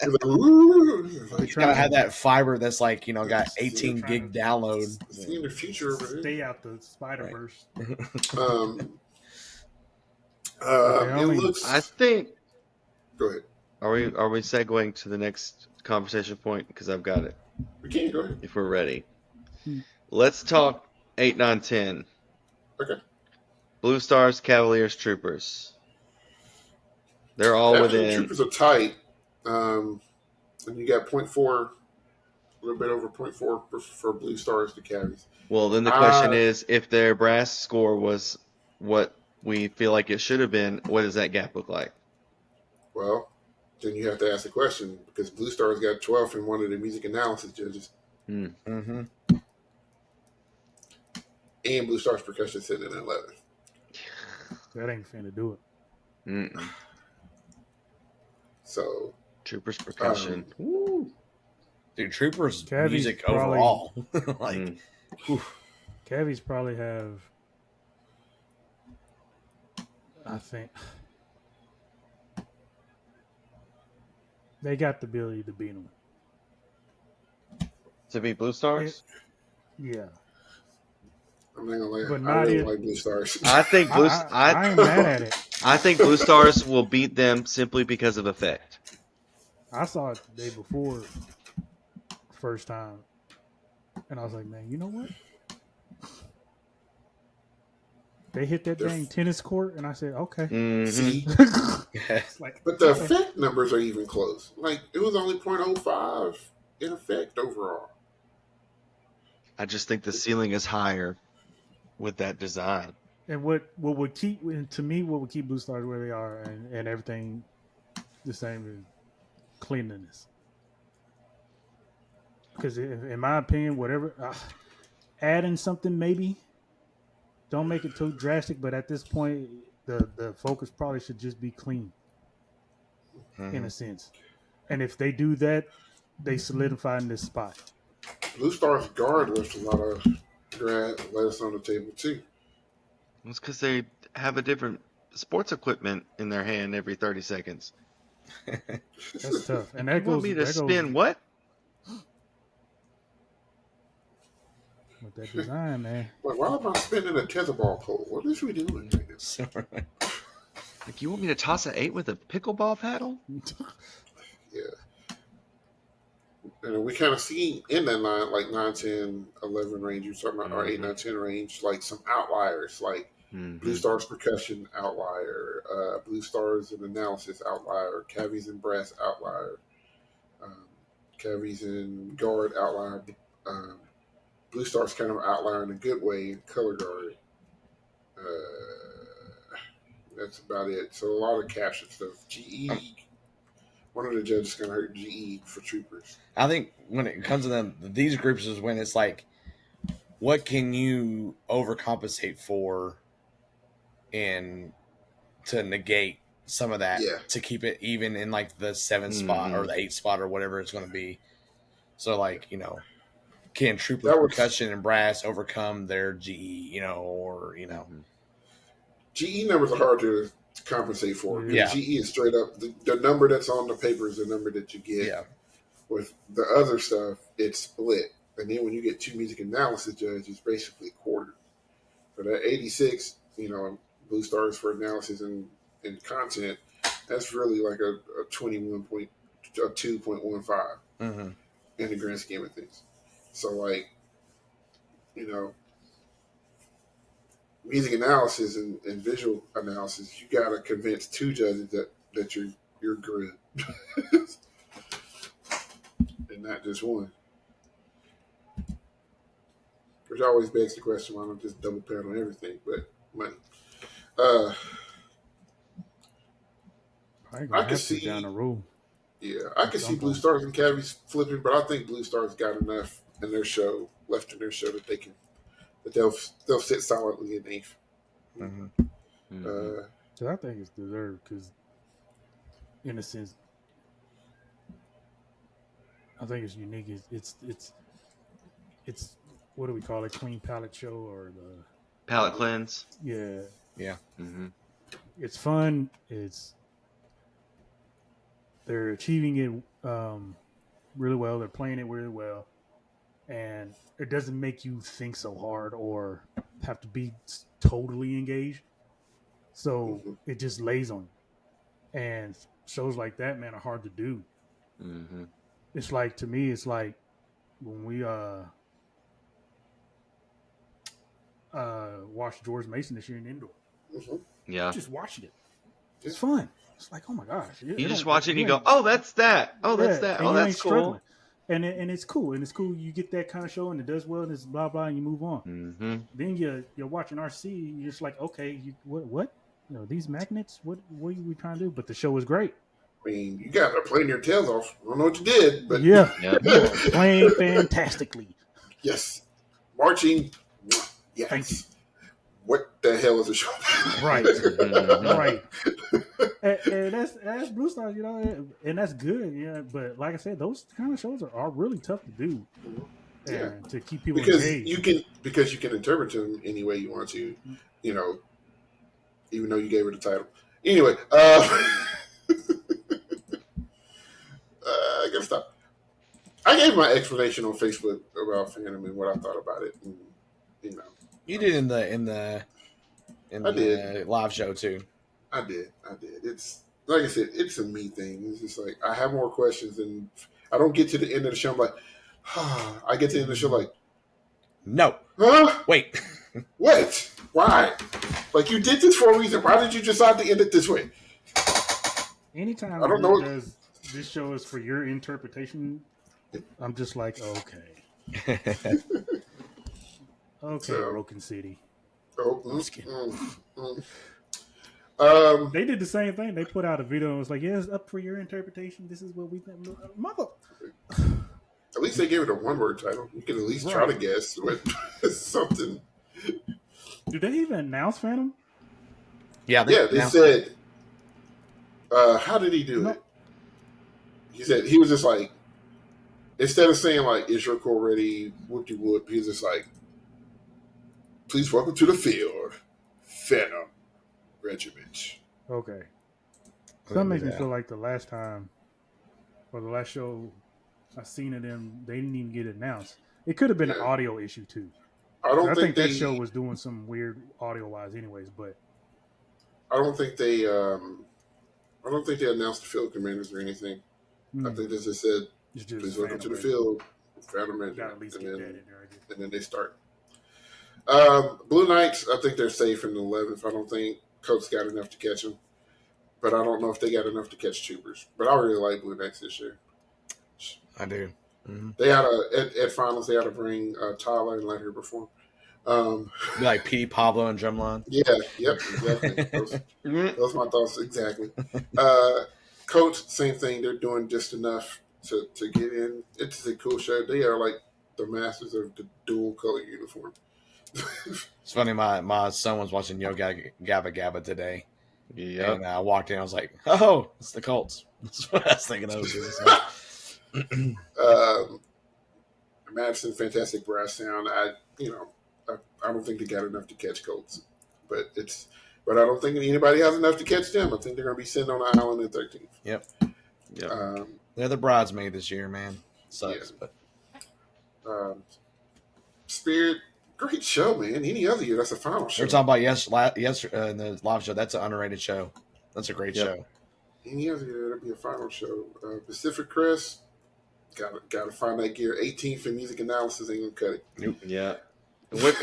[SPEAKER 1] You're like, ooh. It's
[SPEAKER 3] they're
[SPEAKER 1] like,
[SPEAKER 3] trying
[SPEAKER 2] Gotta
[SPEAKER 3] to
[SPEAKER 2] have that fiber that's like, got
[SPEAKER 1] they're
[SPEAKER 2] 18
[SPEAKER 3] trying
[SPEAKER 2] gig
[SPEAKER 3] to
[SPEAKER 2] download.
[SPEAKER 1] seeing the future over there.
[SPEAKER 3] stay out the Spider Verse.
[SPEAKER 1] Um,
[SPEAKER 3] But they
[SPEAKER 1] it
[SPEAKER 3] only
[SPEAKER 4] I
[SPEAKER 1] looks.
[SPEAKER 4] think
[SPEAKER 1] Go ahead.
[SPEAKER 4] are we segueing to the next conversation point because I've got it
[SPEAKER 1] We can go ahead.
[SPEAKER 4] if we're ready. Let's talk 8, 9, 10.
[SPEAKER 1] Okay.
[SPEAKER 4] Blue Stars, Cavaliers, Troopers. They're all
[SPEAKER 1] Cavs and
[SPEAKER 4] within.
[SPEAKER 1] Troopers are tight. And you got 0.4, a little bit over 0.4 for Blue Stars to Cavs.
[SPEAKER 4] Well, then the question is, if their brass score was what we feel like it should have been, what does that gap look like?
[SPEAKER 1] Well, then you have to ask the question because Blue Stars got 12th in one of the music analysis judges,
[SPEAKER 2] Mm-hmm.
[SPEAKER 1] and Blue Stars percussion sitting in 11th.
[SPEAKER 3] that ain't finna do it.
[SPEAKER 4] Mm-mm.
[SPEAKER 1] So,
[SPEAKER 4] Troopers percussion. Woo.
[SPEAKER 2] Dude, Troopers
[SPEAKER 3] Cavies
[SPEAKER 2] music
[SPEAKER 3] probably-
[SPEAKER 2] overall. like,
[SPEAKER 4] Mm.
[SPEAKER 3] Cavies probably have, I think, they got the ability to beat them.
[SPEAKER 4] To beat Blue Stars?
[SPEAKER 3] Yeah,
[SPEAKER 1] I'm not gonna lie,
[SPEAKER 3] But
[SPEAKER 1] I
[SPEAKER 3] not
[SPEAKER 1] really
[SPEAKER 3] in-
[SPEAKER 1] like Blue Stars.
[SPEAKER 4] I think Blue.
[SPEAKER 3] I ain't mad at it.
[SPEAKER 4] I think Blue Stars will beat them simply because of effect.
[SPEAKER 3] I saw it the day before, first time, and I was like, man, you know what? They hit that
[SPEAKER 1] They're-
[SPEAKER 3] dang tennis court, and I said, okay.
[SPEAKER 4] Mhm.
[SPEAKER 1] See,
[SPEAKER 3] It's like,
[SPEAKER 1] but the
[SPEAKER 3] okay.
[SPEAKER 1] effect numbers are even close. Like it was only 0.05 in effect overall.
[SPEAKER 4] I just think the ceiling is higher with that design.
[SPEAKER 3] And what would keep, and to me, what would keep Blue Stars where they are and everything the same is cleanliness. Because in my opinion, whatever, adding something maybe, don't make it too drastic. But at this point, the focus probably should just be clean in a sense. And if they do that, they solidify in this spot.
[SPEAKER 1] Blue Stars guard left a lot of lettuce on the table too.
[SPEAKER 4] It's because they have a different sports equipment in their hand every 30 seconds.
[SPEAKER 3] That's tough. And that
[SPEAKER 4] You
[SPEAKER 3] goes
[SPEAKER 4] want me to
[SPEAKER 3] that
[SPEAKER 4] spin
[SPEAKER 3] goes
[SPEAKER 4] what?
[SPEAKER 3] with that design, man.
[SPEAKER 1] Like, why am I spinning a tetherball pole? What is we doing right now?
[SPEAKER 4] Like, you want me to toss an 8 with a pickleball paddle?
[SPEAKER 1] Yeah. And we kind of see in that line, like 9, 10, 11 range, you're talking about, or 8, 9, 10 range, like some outliers, like Blue Stars percussion outlier, Blue Stars and analysis outlier, Cavies and brass outlier, Cavies and guard outlier, Blue Stars kind of outlier in a good way in color guard. That's about it. So a lot of caption stuff. GE, one of the judges kind of hurt GE for Troopers.
[SPEAKER 2] I think when it comes to them, these groups is when it's like, what can you overcompensate for and to negate some of that to keep it even in like the 7 spot or the 8 spot or whatever it's going to be. So like, can Troopers percussion and brass overcome their GE, or
[SPEAKER 1] GE numbers are hard to compensate for.
[SPEAKER 2] Yeah.
[SPEAKER 1] GE is straight up the number that's on the paper is the number that you get.
[SPEAKER 2] Yeah.
[SPEAKER 1] With the other stuff, it's split. And then when you get 2 music analysis judges, it's basically quartered. For that 86, Blue Stars for analysis and content, that's really like a 2.15 in the grand scheme of things. So, like, music analysis and visual analysis, you got to convince 2 judges that you're good. And not just one. Which always begs the question, why don't just double pad on everything but money? I can see
[SPEAKER 3] down the road.
[SPEAKER 1] Yeah, I can see Blue Stars and Cavies flipping, but I think Blue Stars got enough in their show left in their show that they'll sit solidly in 8th.
[SPEAKER 3] So I think it's deserved because, in a sense, I think it's unique. It's what do we call it? Clean palette show or the
[SPEAKER 4] palette cleanse?
[SPEAKER 3] Yeah.
[SPEAKER 2] Yeah.
[SPEAKER 3] It's fun. It's They're achieving it really well. They're playing it really well, and it doesn't make you think so hard or have to be totally engaged. So
[SPEAKER 1] Mhm.
[SPEAKER 3] it just lays on you. And shows like that, man, are hard to do.
[SPEAKER 4] Mm-hmm.
[SPEAKER 3] It's like, to me, it's like when we watched George Mason this year in indoor.
[SPEAKER 1] Mhm.
[SPEAKER 4] Yeah.
[SPEAKER 3] Just watching it.
[SPEAKER 1] Yeah.
[SPEAKER 3] It's fun. It's like, oh my gosh.
[SPEAKER 4] You just watch it and you go, oh, that's that. Oh, that's that.
[SPEAKER 3] And
[SPEAKER 4] Oh,
[SPEAKER 3] you
[SPEAKER 4] that's
[SPEAKER 3] ain't
[SPEAKER 4] cool.
[SPEAKER 3] struggling. And it's cool. And it's cool. You get that kind of show and it does well and it's blah blah and you move on.
[SPEAKER 4] Mm-hmm.
[SPEAKER 3] Then you're watching RC, you're just like, okay, what? You know, these magnets, what are we trying to do? But the show is great.
[SPEAKER 1] I mean, you guys are playing your tails off. I don't know what you did, but
[SPEAKER 3] Yeah.
[SPEAKER 4] Yep.
[SPEAKER 3] You are playing fantastically.
[SPEAKER 1] yes, marching. Yes.
[SPEAKER 3] Thank you.
[SPEAKER 1] What the hell is a show?
[SPEAKER 3] Right.
[SPEAKER 4] Mhm.
[SPEAKER 3] Right. And that's Blue Stars, you know, and that's good, yeah. But like I said, those kind of shows are really tough to do,
[SPEAKER 1] Yeah.
[SPEAKER 3] and to keep people
[SPEAKER 1] because
[SPEAKER 3] engaged.
[SPEAKER 1] you can interpret them any way you want to, you know, even though you gave her the title. Anyway, I gotta stop. I gave my explanation on Facebook about Phantom and what I thought about it, and, you know,
[SPEAKER 2] You did in the
[SPEAKER 1] I did.
[SPEAKER 2] live show too.
[SPEAKER 1] I did. It's like I said, it's a me thing. It's just like I have more questions, and I don't get to the end of the show. I'm like, I get to the end of the show like,
[SPEAKER 2] No,
[SPEAKER 1] huh?
[SPEAKER 2] wait.
[SPEAKER 1] What? Why? Like you did this for a reason. Why did you decide to end it this way?
[SPEAKER 3] Anytime
[SPEAKER 1] I don't know.
[SPEAKER 3] this show is for your interpretation, I'm just like, okay,
[SPEAKER 1] So-
[SPEAKER 3] Broken City.
[SPEAKER 1] Oh,
[SPEAKER 3] just kidding. They did the same thing. They put out a video and was like, yeah, it's up for your interpretation. This is what we think. Mother.
[SPEAKER 1] At least they gave it a one-word title. You can at least try to guess what something.
[SPEAKER 3] Do they even announce Phantom?
[SPEAKER 2] Yeah,
[SPEAKER 1] They said. How did he do it? He said he was just like, instead of saying like, "Is your core ready?" Whoop de whoop. He was just like, "Please welcome to the field, Phantom Regiment."
[SPEAKER 3] Okay. So that makes me feel like the last time, or the last show I seen of them, they didn't even get it announced. It could have been an audio issue too.
[SPEAKER 1] I
[SPEAKER 3] think that show was doing some weird audio wise, anyways. But
[SPEAKER 1] I don't think they. I don't think they announced the field commanders or anything. I think they just said,
[SPEAKER 3] it's just
[SPEAKER 1] "Please welcome to the
[SPEAKER 3] Phantom
[SPEAKER 1] field, Phantom
[SPEAKER 3] Regiment.
[SPEAKER 1] Regiment,"
[SPEAKER 3] Gotta at least
[SPEAKER 1] and
[SPEAKER 3] get
[SPEAKER 1] then
[SPEAKER 3] that in there, I guess.
[SPEAKER 1] and then they start. Blue Knights, I think they're safe in the 11th. I don't think Coats got enough to catch them, but I don't know if they got enough to catch Tubers. But I really like Blue Knights this year.
[SPEAKER 2] I do. Mm-hmm.
[SPEAKER 1] They had at finals. They had to bring Tyler and let her perform.
[SPEAKER 2] Be like P. Pablo and Drumline.
[SPEAKER 1] Yeah, yep, exactly. Those my thoughts exactly. Coach, same thing. They're doing just enough to get in. It's a cool show. They are like the masters of the dual color uniform.
[SPEAKER 2] It's funny. My son was watching Yo Gabba Gabba today,
[SPEAKER 4] Yep.
[SPEAKER 2] and I walked in. I was like, "Oh, it's the Colts." That's what I was thinking of.
[SPEAKER 1] Madison, fantastic brass sound. I don't think they got enough to catch Colts, but I don't think anybody has enough to catch them. I think they're going to be sitting on an island at 13th.
[SPEAKER 2] Yep.
[SPEAKER 1] They're
[SPEAKER 2] the bridesmaid this year, man. Sucks,
[SPEAKER 1] Yeah.
[SPEAKER 2] but
[SPEAKER 1] Spirit, great show, man. Any other year, that's a final show.
[SPEAKER 2] we're talking about yesterday in the live show. That's an underrated show. That's a great show.
[SPEAKER 1] Any other year, that'll be a final show. Pacific Crest, gotta find that gear. 18th in music analysis ain't gonna cut it.
[SPEAKER 2] Nope.
[SPEAKER 4] Yeah.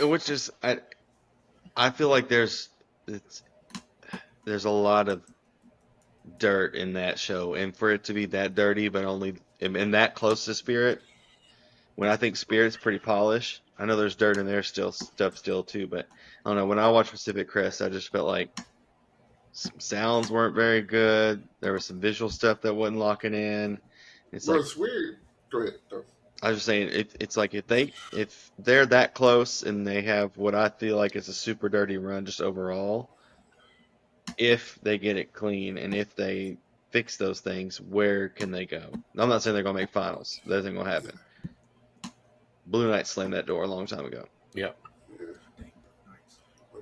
[SPEAKER 4] Which is I feel like there's a lot of dirt in that show, and for it to be that dirty, but only in that close to Spirit, when I think Spirit's pretty polished. I know there's dirt in there still too, but I don't know. When I watched Pacific Crest, I just felt like some sounds weren't very good. There was some visual stuff that wasn't locking in. It's
[SPEAKER 1] weird. Go ahead. Though.
[SPEAKER 4] I was just saying, it's like if they're that close and they have what I feel like is a super dirty run just overall, if they get it clean and if they fix those things, where can they go? I'm not saying they're gonna make finals. That isn't gonna happen. Blue Knights slammed that door a long time ago.
[SPEAKER 2] Yep.
[SPEAKER 1] Yeah.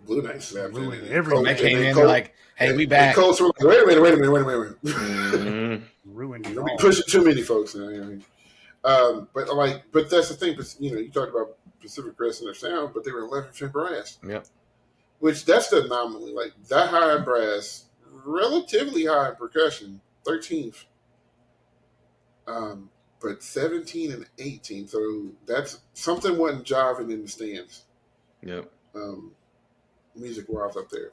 [SPEAKER 1] Blue Knights snapped in.
[SPEAKER 3] Ruined
[SPEAKER 1] And
[SPEAKER 3] everything.
[SPEAKER 2] They came in,
[SPEAKER 1] Colts-
[SPEAKER 2] they're like, "Hey, we
[SPEAKER 1] and
[SPEAKER 2] back."
[SPEAKER 1] Colts were like, wait a minute.
[SPEAKER 4] Mhm.
[SPEAKER 3] Ruined
[SPEAKER 1] You're
[SPEAKER 3] it
[SPEAKER 1] gonna be
[SPEAKER 3] all.
[SPEAKER 1] pushing too many folks now. But that's the thing. You talked about Pacific Crest and their sound, but they were 11th in brass,
[SPEAKER 2] Yep.
[SPEAKER 1] which that's the anomaly. Like that high in brass, relatively high in percussion, 13th, but 17 and 18. So that's something wasn't jiving in the stands,
[SPEAKER 4] Yep.
[SPEAKER 1] music wise up there.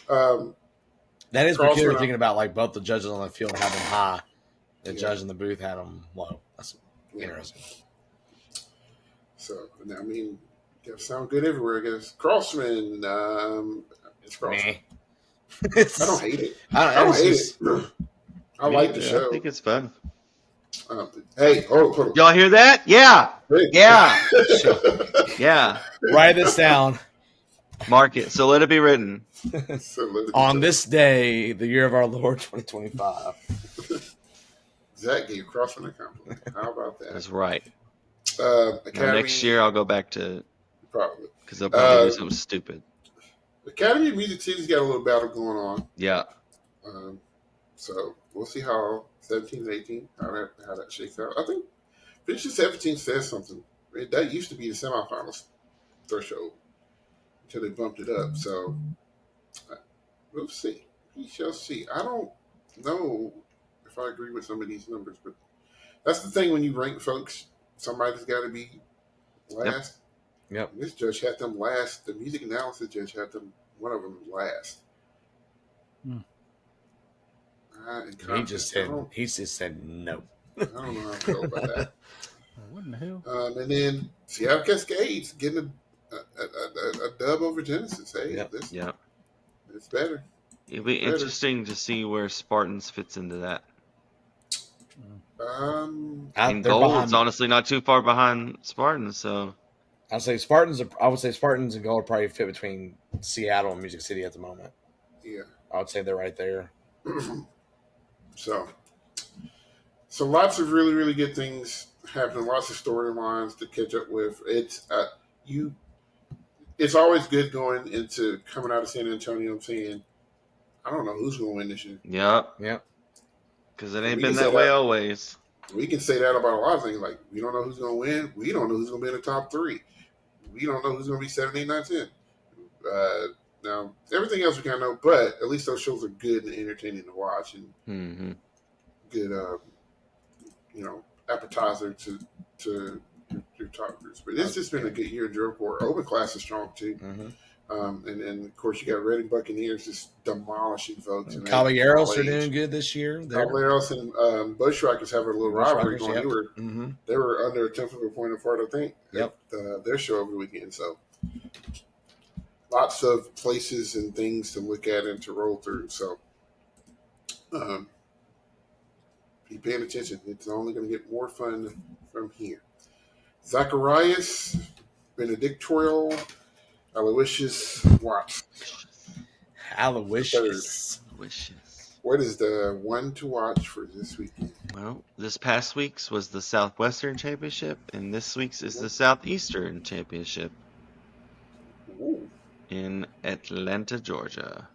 [SPEAKER 1] Um,
[SPEAKER 2] That is
[SPEAKER 1] Carlson,
[SPEAKER 2] peculiar thinking about like both the judges on the field had them high. The
[SPEAKER 1] Yeah.
[SPEAKER 2] judge in the booth had them low. That's
[SPEAKER 1] Yeah.
[SPEAKER 2] interesting.
[SPEAKER 1] So I mean, got to sound good everywhere. I guess Crossman, it's Crossman.
[SPEAKER 2] Meh.
[SPEAKER 1] I don't hate it.
[SPEAKER 2] I
[SPEAKER 1] I don't
[SPEAKER 2] it's
[SPEAKER 1] hate
[SPEAKER 2] just-
[SPEAKER 1] it. I like the
[SPEAKER 4] Yeah,
[SPEAKER 1] show.
[SPEAKER 4] I think it's fun.
[SPEAKER 1] Hey, hold on.
[SPEAKER 4] Y'all hear that? Yeah.
[SPEAKER 1] Hey.
[SPEAKER 4] Yeah.
[SPEAKER 2] Sure.
[SPEAKER 4] Yeah.
[SPEAKER 2] Write this down.
[SPEAKER 4] Mark it. So let it be written.
[SPEAKER 1] So let it
[SPEAKER 2] On
[SPEAKER 1] be
[SPEAKER 2] this day, the year of our Lord 2025.
[SPEAKER 1] Zach gave Crossman a compliment. How about that?
[SPEAKER 4] That's right.
[SPEAKER 1] Academy,
[SPEAKER 4] Now, next year I'll go back to
[SPEAKER 1] probably.
[SPEAKER 4] because they'll probably do
[SPEAKER 1] Uh,
[SPEAKER 4] something stupid.
[SPEAKER 1] Academy of Music City's got a little battle going on.
[SPEAKER 4] Yeah.
[SPEAKER 1] So we'll see how 17 and 18, how that shakes out. I think finishing 17 says something. That used to be the semifinals threshold until they bumped it up. So we'll see. We shall see. I don't know if I agree with some of these numbers, but that's the thing when you rank folks, somebody's got to be last.
[SPEAKER 2] Yep.
[SPEAKER 1] This judge had them last. The music analysis judge had them, one of them last.
[SPEAKER 2] He just said no.
[SPEAKER 1] I don't know how I feel about that.
[SPEAKER 3] What in the hell?
[SPEAKER 1] And then Seattle Cascades getting a dub over Genesis. Hey,
[SPEAKER 2] Yep.
[SPEAKER 4] Yeah.
[SPEAKER 1] it's better.
[SPEAKER 4] It'll be
[SPEAKER 1] Better.
[SPEAKER 4] interesting to see where Spartans fits into that.
[SPEAKER 1] Um,
[SPEAKER 4] And
[SPEAKER 2] They're
[SPEAKER 4] Gold's
[SPEAKER 2] behind.
[SPEAKER 4] honestly not too far behind Spartans, so
[SPEAKER 2] I'd say Spartans. I would say Spartans and Gold probably fit between Seattle and Music City at the moment.
[SPEAKER 1] yeah.
[SPEAKER 2] I would say they're right there.
[SPEAKER 1] So lots of really, really good things happening. Lots of storylines to catch up with. It's always good going into coming out of San Antonio and saying, I don't know who's going to win this year.
[SPEAKER 4] yep.
[SPEAKER 2] Yep.
[SPEAKER 4] Because it
[SPEAKER 1] We
[SPEAKER 4] ain't
[SPEAKER 1] can
[SPEAKER 4] been
[SPEAKER 1] say
[SPEAKER 4] that way
[SPEAKER 1] that.
[SPEAKER 4] always.
[SPEAKER 1] We can say that about a lot of things. Like, we don't know who's going to win. We don't know who's going to be in the top three. We don't know who's going to be 7, 8, 9, 10. Now, everything else we kind of know, but at least those shows are good and entertaining to watch and
[SPEAKER 4] Mm-hmm.
[SPEAKER 1] good, appetizer to your top groups. But it's just been a good year in Drill Corps. Open class is strong, too.
[SPEAKER 2] Mm-hmm.
[SPEAKER 1] And of course, you got Reading Buccaneers just demolishing folks. And
[SPEAKER 2] Caballeros are doing good this year.
[SPEAKER 1] Caballeros and Bushwhackers have a little rivalry going.
[SPEAKER 2] Yep.
[SPEAKER 1] They were under a tenth of a point apart, I think.
[SPEAKER 2] Yep.
[SPEAKER 1] At their show over the weekend. So lots of places and things to look at and to roll through. So be paying attention. It's only going to get more fun from here. Zacharias, Benedictorial, Aloysius Watts.
[SPEAKER 2] Aloysius.
[SPEAKER 4] Wishes.
[SPEAKER 1] What is the one to watch for this weekend?
[SPEAKER 4] Well, this past week's was the Southwestern Championship, and this week's is the Southeastern Championship
[SPEAKER 1] Ooh.
[SPEAKER 4] in Atlanta, Georgia.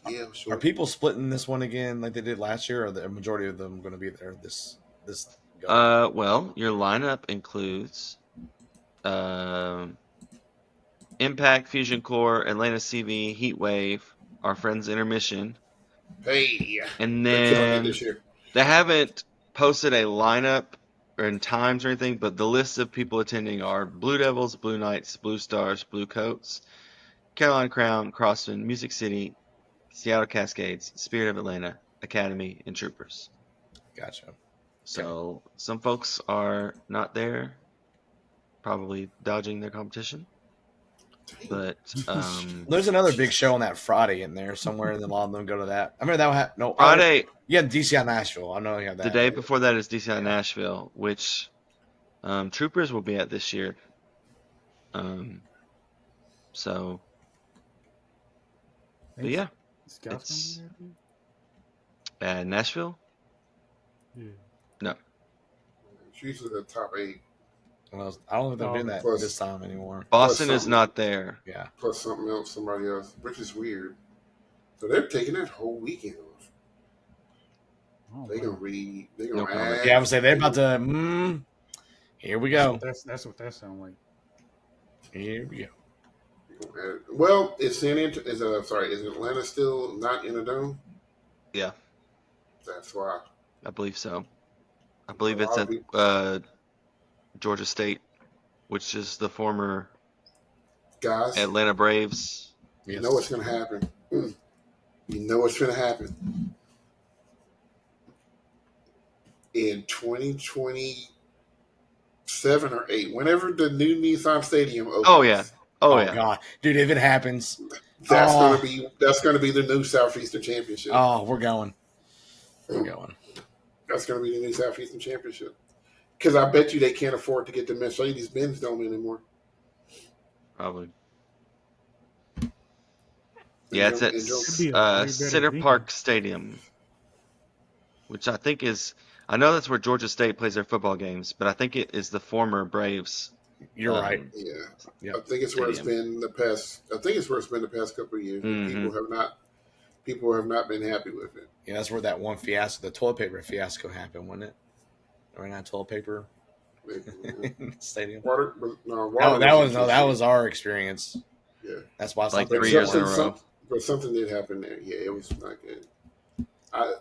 [SPEAKER 1] Yeah, sure.
[SPEAKER 2] Are people splitting this one again like they did last year, or are the majority of them going to be there this go?
[SPEAKER 4] Well, your lineup includes Impact, Fusion Core, Atlanta CV, Heatwave, our friends Intermission,
[SPEAKER 1] Hey,
[SPEAKER 4] and
[SPEAKER 1] they're killing it
[SPEAKER 4] then
[SPEAKER 1] this year.
[SPEAKER 4] they haven't posted a lineup or in times or anything, but the list of people attending are Blue Devils, Blue Knights, Blue Stars, Blue Coats, Carolina Crown, Crossman, Music City, Seattle Cascades, Spirit of Atlanta, Academy, and Troopers.
[SPEAKER 2] Gotcha.
[SPEAKER 4] So some folks are not there, probably dodging their competition. But
[SPEAKER 2] There's another big show on that Friday in there somewhere, and then a lot of them go to that. I mean, that no
[SPEAKER 4] Friday,
[SPEAKER 2] yeah, DCI Nashville. I know you have that.
[SPEAKER 4] the day before that is DCI Nashville, which Troopers will be at this year. So, but yeah,
[SPEAKER 3] Scott's gonna be
[SPEAKER 4] at Nashville.
[SPEAKER 3] there? Yeah.
[SPEAKER 4] No,
[SPEAKER 1] It's usually the top 8.
[SPEAKER 2] Well, I don't know if they're doing that
[SPEAKER 1] Plus-
[SPEAKER 2] this time anymore.
[SPEAKER 4] Boston
[SPEAKER 1] Plus
[SPEAKER 4] is not there.
[SPEAKER 2] Yeah.
[SPEAKER 1] Plus something else, somebody else, which is weird. So they're taking that whole weekend off.
[SPEAKER 3] Oh,
[SPEAKER 1] They gonna
[SPEAKER 3] wow.
[SPEAKER 1] read. They
[SPEAKER 4] No
[SPEAKER 1] gonna
[SPEAKER 4] comment.
[SPEAKER 1] add.
[SPEAKER 2] Yeah, I would say they're about to. Here we go.
[SPEAKER 3] That's what that sounds like.
[SPEAKER 2] Here we go.
[SPEAKER 1] Well, is is Atlanta still not in a dome?
[SPEAKER 4] Yeah,
[SPEAKER 1] That's why.
[SPEAKER 4] I believe so. I believe
[SPEAKER 1] A
[SPEAKER 4] it's
[SPEAKER 1] lot
[SPEAKER 4] at
[SPEAKER 1] of
[SPEAKER 4] Georgia State, which is the former
[SPEAKER 1] guys,
[SPEAKER 4] Atlanta Braves.
[SPEAKER 1] you know what's gonna happen. You know what's gonna happen in 2027 or 8, whenever the new Nissan Stadium opens.
[SPEAKER 4] Oh yeah. Oh,
[SPEAKER 2] Oh
[SPEAKER 4] yeah.
[SPEAKER 2] God, dude! If it happens,
[SPEAKER 1] That's
[SPEAKER 2] Oh.
[SPEAKER 1] gonna be the new Southeastern Championship.
[SPEAKER 2] oh, we're going. We're going.
[SPEAKER 1] That's gonna be the new Southeastern Championship. Because I bet you they can't afford to get the Mercedes-Benz Dome anymore.
[SPEAKER 4] Probably. Yeah, it's at
[SPEAKER 3] Could be a way better
[SPEAKER 4] Center
[SPEAKER 3] venue.
[SPEAKER 4] Park Stadium, which I think is. I know that's where Georgia State plays their football games, but I think it is the former Braves.
[SPEAKER 2] You're right.
[SPEAKER 1] Yeah,
[SPEAKER 2] Yep.
[SPEAKER 1] I think it's where it's
[SPEAKER 4] Stadium.
[SPEAKER 1] been the past. I think it's where it's been the past couple of years.
[SPEAKER 4] Mhm.
[SPEAKER 1] People have not been happy with it.
[SPEAKER 2] Yeah, that's where that one fiasco, the toilet paper fiasco, happened, wasn't it? Or not toilet paper stadium.
[SPEAKER 1] Water, no,
[SPEAKER 2] No,
[SPEAKER 1] water
[SPEAKER 2] that was our experience.
[SPEAKER 1] Yeah.
[SPEAKER 2] That's why I
[SPEAKER 4] Like
[SPEAKER 2] stopped
[SPEAKER 4] 3
[SPEAKER 2] thinking
[SPEAKER 4] years in a
[SPEAKER 2] about it.
[SPEAKER 4] row.
[SPEAKER 1] But something did happen there. Yeah, it was not good. I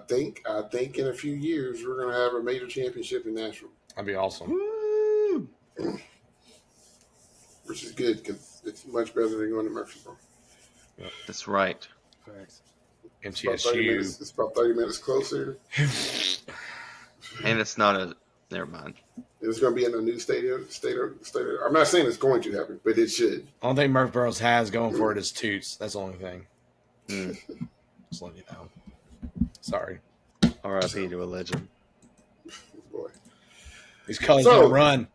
[SPEAKER 1] think in a few years we're gonna have a major championship in Nashville,
[SPEAKER 2] That'd be awesome.
[SPEAKER 4] Woo!
[SPEAKER 1] which is good because it's much better than going to Murfreesboro.
[SPEAKER 4] That's right.
[SPEAKER 3] Facts.
[SPEAKER 1] It's about 30 minutes,
[SPEAKER 2] MTSU.
[SPEAKER 1] it's about 30 minutes closer.
[SPEAKER 4] And it's not a. Never mind.
[SPEAKER 1] It's going to be in a new stadium. I'm not saying it's going to happen, but it should.
[SPEAKER 2] Only thing Murfreesboro has going for it is Toots. That's the only thing.
[SPEAKER 4] Mm.
[SPEAKER 2] Just letting you know. Sorry.
[SPEAKER 4] R.I.P. to a legend.
[SPEAKER 1] Boy.
[SPEAKER 2] These colors
[SPEAKER 1] So-
[SPEAKER 2] don't run.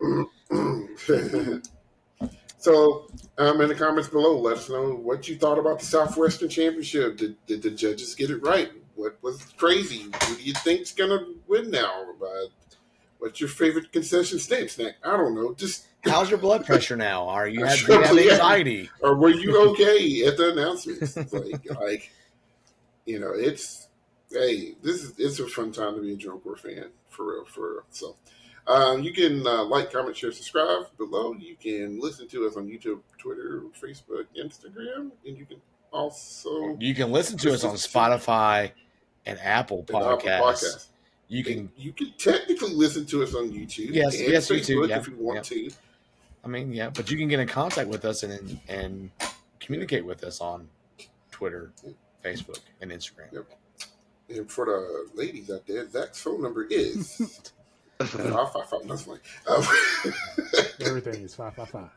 [SPEAKER 1] So, in the comments below, let us know what you thought about the Southwestern Championship. Did the judges get it right? What was crazy? Who do you think's gonna win now? What's your favorite concession stand snack? I don't know. Just
[SPEAKER 2] How's your blood pressure now? Are you have
[SPEAKER 1] Sure, yeah.
[SPEAKER 2] anxiety?
[SPEAKER 1] or were you okay at the announcements? Like it's it's a fun time to be a Drum Corps fan for real. So. You can like, comment, share, subscribe below. You can listen to us on YouTube, Twitter, Facebook, Instagram, and you can also
[SPEAKER 2] You can listen to us on Spotify and Apple Podcasts. You can,
[SPEAKER 1] technically listen to us on YouTube.
[SPEAKER 2] Yes,
[SPEAKER 1] and
[SPEAKER 2] yes,
[SPEAKER 1] Facebook
[SPEAKER 2] YouTube, yeah,
[SPEAKER 1] if you want to.
[SPEAKER 2] I mean, yeah, but you can get in contact with us and communicate with us on Twitter, Facebook, and Instagram.
[SPEAKER 1] Yep. And for the ladies out there, Zach's phone number is 555. That's funny.
[SPEAKER 3] Everything is 555.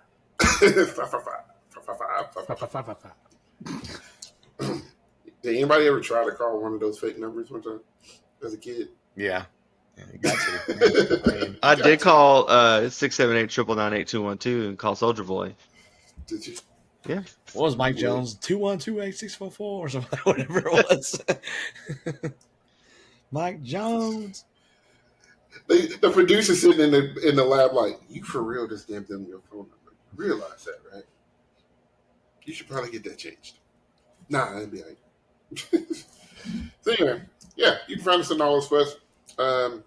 [SPEAKER 1] 555. Did anybody ever try to call one of those fake numbers one time as a kid?
[SPEAKER 2] Yeah, you got to. I mean,
[SPEAKER 4] I did call 678-999-8212 and call Soldier Boy.
[SPEAKER 1] Did you?
[SPEAKER 4] Yeah.
[SPEAKER 2] what was Mike Jones? 2128644 or something, whatever it was. Mike Jones.
[SPEAKER 1] The producer sitting in the lab like, you for real just gave them your phone number. You realize that, right? You should probably get that changed. Nah, that'd be all right. So anyway, yeah, you can find us on all those spots. But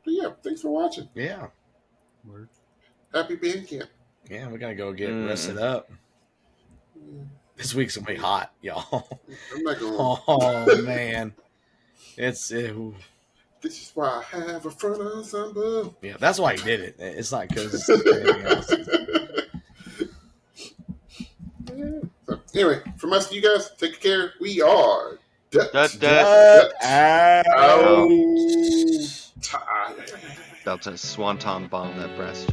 [SPEAKER 1] yeah, thanks for watching.
[SPEAKER 2] Yeah,
[SPEAKER 3] Word.
[SPEAKER 1] Happy band camp.
[SPEAKER 2] yeah, we gotta go get rested up. This week's gonna be hot, y'all.
[SPEAKER 1] I'm not going.
[SPEAKER 2] Oh man, this is
[SPEAKER 1] why I have a front ensemble.
[SPEAKER 2] yeah. That's why he did it. It's not because anything else.
[SPEAKER 1] So, anyway, from us to you guys, take care. We are
[SPEAKER 4] Out.
[SPEAKER 1] out.
[SPEAKER 4] About to swanton bomb that breast.